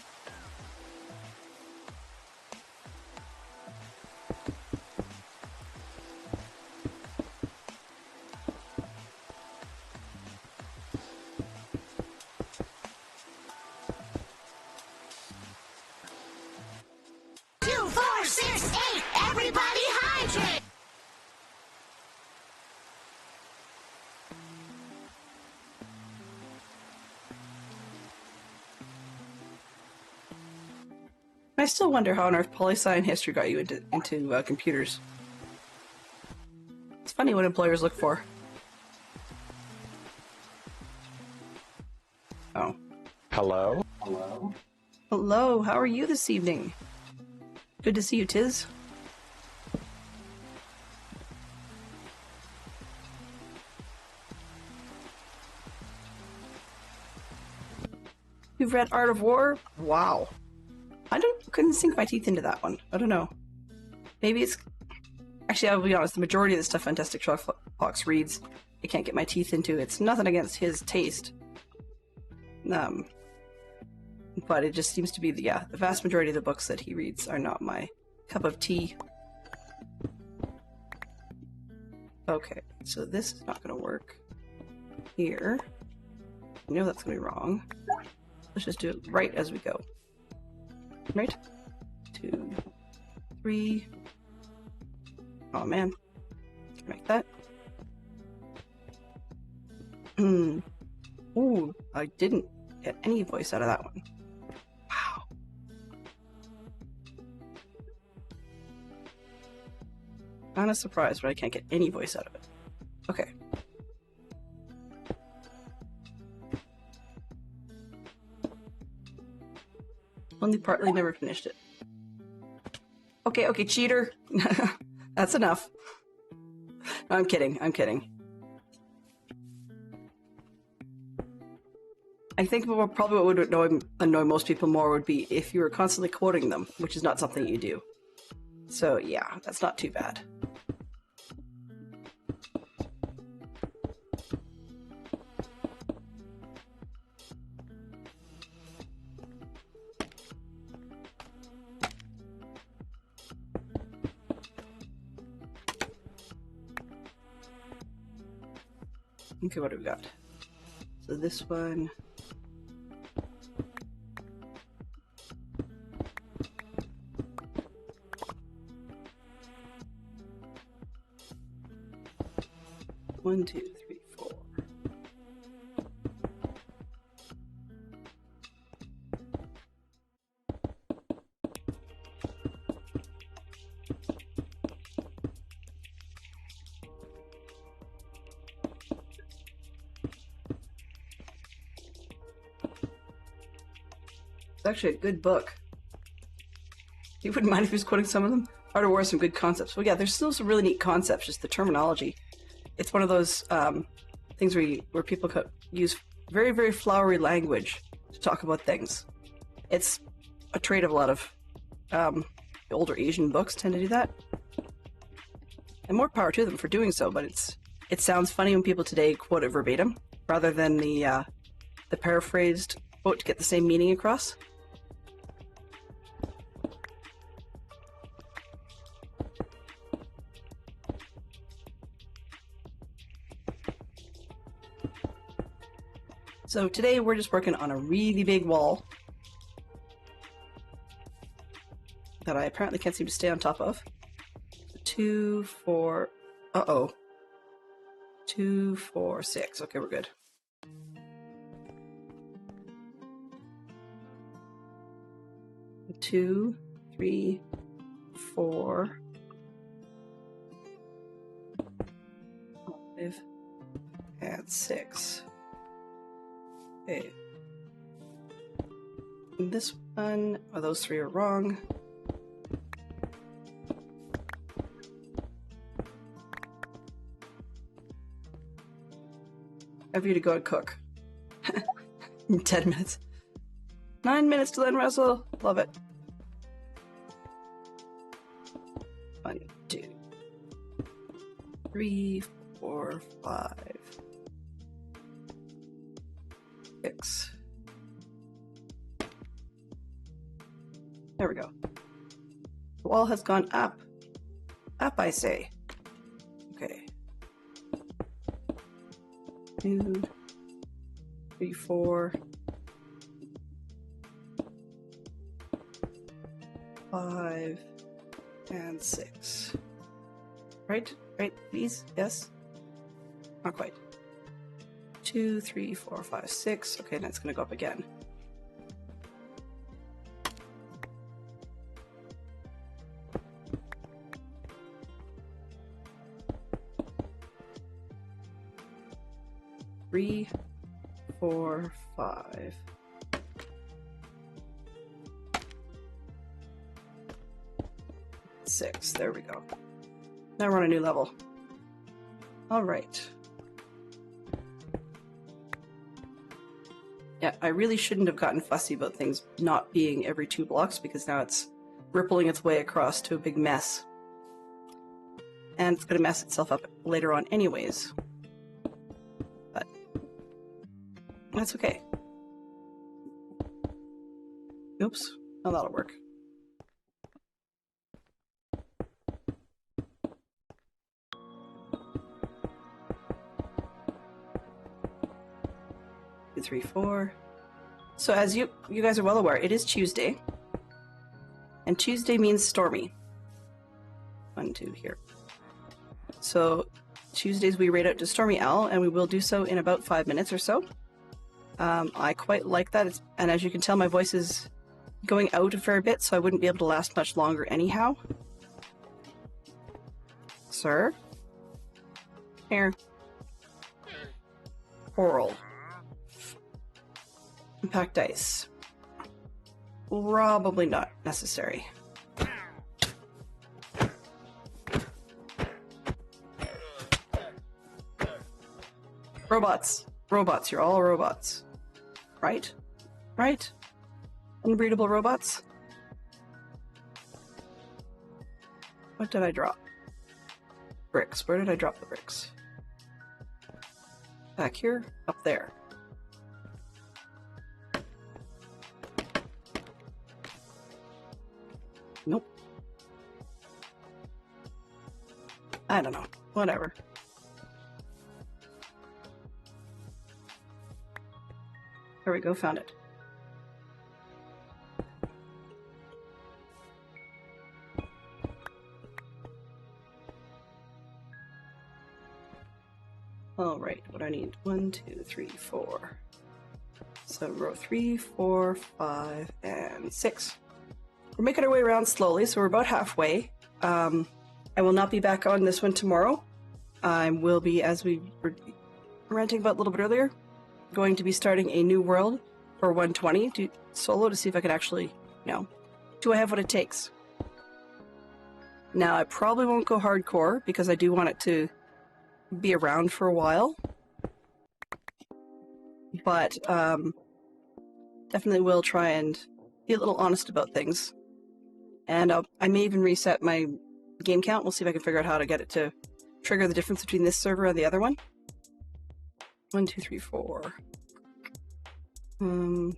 I still wonder how on earth poli-sci and history got you into computers. It's funny what employers look for. Oh. Hello? Hello, how are you this evening? Good to see you, Tiz. You've read Art of War? Wow. Couldn't sink my teeth into that one. I don't know. Maybe it's... Actually, I'll be honest, the majority of the stuff Fantastic Fox reads, I can't get my teeth into. It's nothing against his taste. But it just seems to be, the vast majority of the books that he reads are not my cup of tea. Okay, so this is not going to work. Here. I know that's going to be wrong. Let's just do it right as we go. Right? 2, 3. Oh man. Can I make that? Ooh, I didn't get any voice out of that one. Wow. Kind of surprised, but I can't get any voice out of it. Okay. Only partly never finished it. Okay, cheater. That's enough. No, I'm kidding. I think probably what would annoy most people more would be if you were constantly quoting them, which is not something you do. So yeah, that's not too bad. Okay, what do we got? So this one. One, two, three, four. It's actually a good book. You wouldn't mind if he was quoting some of them? Art of War, some good concepts. Well, yeah, there's still some really neat concepts, just the terminology. It's one of those things where people use very, very flowery language to talk about things. It's a trait of a lot of the older Asian books tend to do that. And more power to them for doing so, but it sounds funny when people today quote it verbatim, rather than the paraphrased quote to get the same meaning across. So today we're just working on a really big wall that I apparently can't seem to stay on top of. 2, 4, 2, 4, 6. Okay, we're good. Two, 3, 4, 5, and 6. Okay. And this one, those 3 are wrong. I have you to go and cook. In 10 minutes. 9 minutes to then wrestle. Love it. 1, 2, 3, 4, 5, 6. There we go. The wall has gone up. Up, I say. Okay. 2, 3, 4, 5, and 6. Right? Right, please? Yes? Not quite. 2, 3, 4, 5, 6. Okay, now it's going to go up again. Three, 4, 5. Six. There we go. Now we're on a new level. All right. Yeah, I really shouldn't have gotten fussy about things not being every 2 blocks, because now it's rippling its way across to a big mess. And it's going to mess itself up later on anyways. But that's okay. Oops. Oh, that'll work. Two, 3, 4. So as you guys are well aware, it is Tuesday. And Tuesday means stormy. 1, 2 here. So Tuesdays we raid out to Stormy Owl, and we will do so in about 5 minutes or so. I quite like that, and as you can tell, my voice is going out a fair bit, so I wouldn't be able to last much longer anyhow. Sir? Here. Coral. Impact dice. Probably not necessary. Robots. Robots. You're all robots. Right? Right? Unbreedable robots? What did I drop? Bricks. Where did I drop the bricks? Back here? Up there. Nope. I don't know. Whatever. we go, found it. All right, what do I need? 1, 2, 3, 4. So row 3, 4, 5, and 6. We're making our way around slowly, so we're about halfway. I will not be back on this one tomorrow. I will be, as we were ranting about a little bit earlier, going to be starting a new world for 120 solo to see if I can actually, do I have what it takes? Now, I probably won't go hardcore because I do want it to be around for a while. But definitely will try and be a little honest about things. And I may even reset my game count. We'll see if I can figure out how to get it to trigger the difference between this server and the other one. 1, 2, 3, 4. Come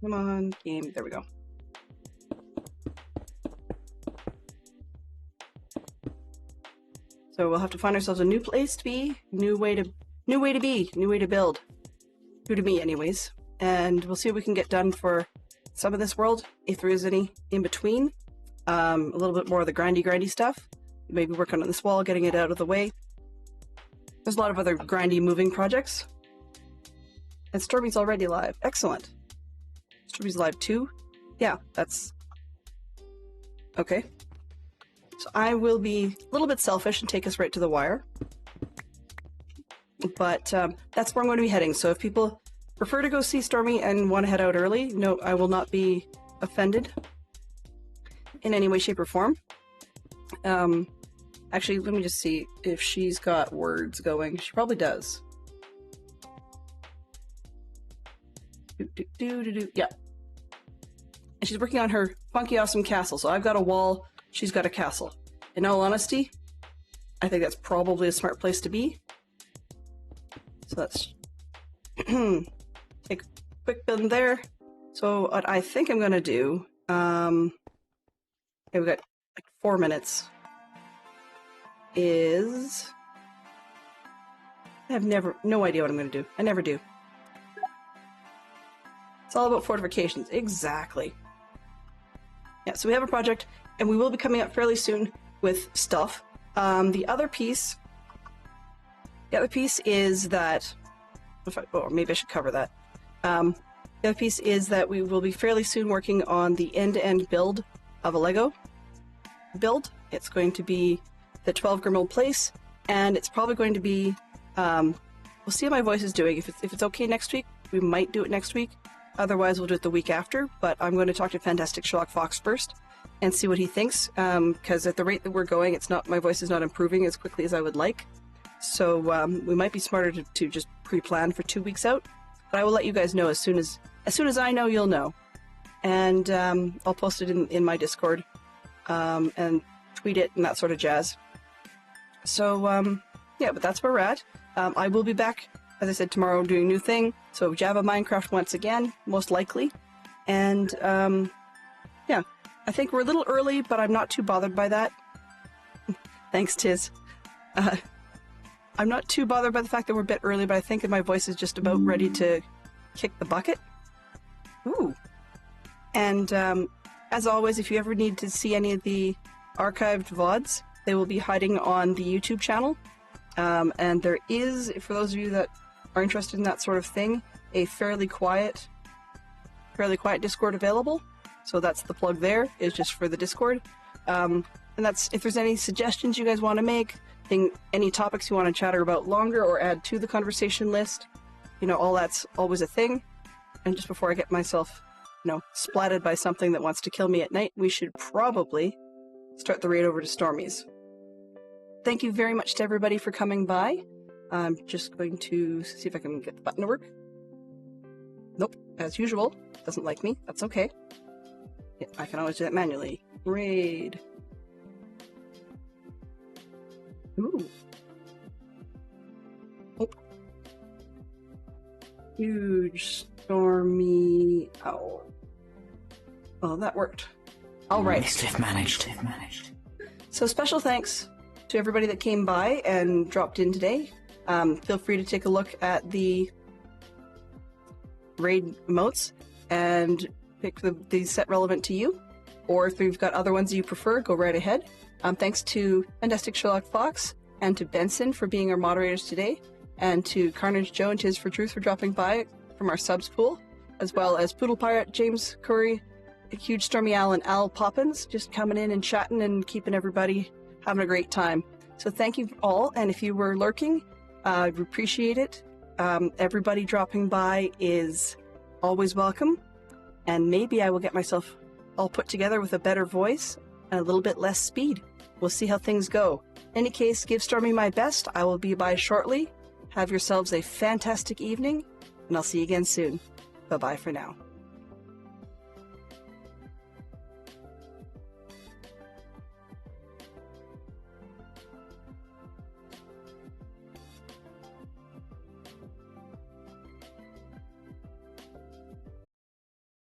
on, game. There we go. So we'll have to find ourselves a new place to be, new way to be, new way to build. New to me, anyways. And we'll see what we can get done for some of this world, if there is any in between. A little bit more of the grindy stuff. Maybe working on this wall, getting it out of the way. There's a lot of other grindy moving projects. And Stormy's already live. Excellent. Stormy's live too? Yeah, that's... okay. So I will be a little bit selfish and take us right to the wire. But that's where I'm going to be heading. So if people prefer to go see Stormy and want to head out early, no, I will not be offended in any way, shape, or form. Actually, let me just see if she's got words going. She probably does. Yeah. And she's working on her funky awesome castle. So I've got a wall, she's got a castle. In all honesty, I think that's probably a smart place to be. So let's take a quick bend there. So what I think I'm gonna do, okay, we've got like 4 minutes, is I have no idea what I'm gonna do. I never do. It's all about fortifications. Exactly. Yeah, so we have a project, and we will be coming up fairly soon with stuff. The other piece is that, maybe I should cover that. The other piece is that we will be fairly soon working on the end-to-end build of a Lego build. It's going to be the 12 Grimmauld Place, and it's probably going to be, we'll see how my voice is doing. If it's okay next week, we might do it next week. Otherwise, we'll do it the week after, but I'm going to talk to Fantastic Sherlock Fox first and see what he thinks, because at the rate that we're going, my voice is not improving as quickly as I would like. So we might be smarter to just pre-plan for 2 weeks out, but I will let you guys know as soon as I know, you'll know. And I'll post it in my Discord and tweet it and that sort of jazz. So yeah, but that's where we're at. I will be back, as I said, tomorrow doing a new thing. So Java Minecraft once again, most likely. And yeah, I think we're a little early, but I'm not too bothered by that. Thanks, Tiz. I'm not too bothered by the fact that we're a bit early, but I think that my voice is just about ready to kick the bucket. Ooh. And as always, if you ever need to see any of the archived VODs, they will be hiding on the YouTube channel. And there is, for those of you that are interested in that sort of thing, a fairly quiet Discord available. So that's the plug there, is just for the Discord. And that's, if there's any suggestions you guys want to make, any topics you want to chatter about longer or add to the conversation list, all that's always a thing. And just before I get myself, splatted by something that wants to kill me at night, we should probably start the raid over to Stormy's. Thank you very much to everybody for coming by. I'm just going to see if I can get the button to work. Nope, as usual, doesn't like me. That's okay. Yeah, I can always do that manually. Raid. Ooh. Oh. Huge, stormy owl. Oh, that worked. All right. They've managed. So special thanks to everybody that came by and dropped in today. Feel free to take a look at the raid emotes and pick the set relevant to you. Or if you've got other ones you prefer, go right ahead. Thanks to Fantastic Sherlock Fox and to Benson for being our moderators today, and to Carnage Joe and Tis for Truth for dropping by from our subs pool, as well as Poodle Pirate, James Curry, Huge Stormy Al, and Al Poppins, just coming in and chatting and keeping everybody having a great time. So thank you all, and if you were lurking, we appreciate it. Everybody dropping by is always welcome, and maybe I will get myself all put together with a better voice and a little bit less speed. We'll see how things go. In any case, give Stormy my best. I will be by shortly. Have yourselves a fantastic evening, and I'll see you again soon. Bye-bye for now.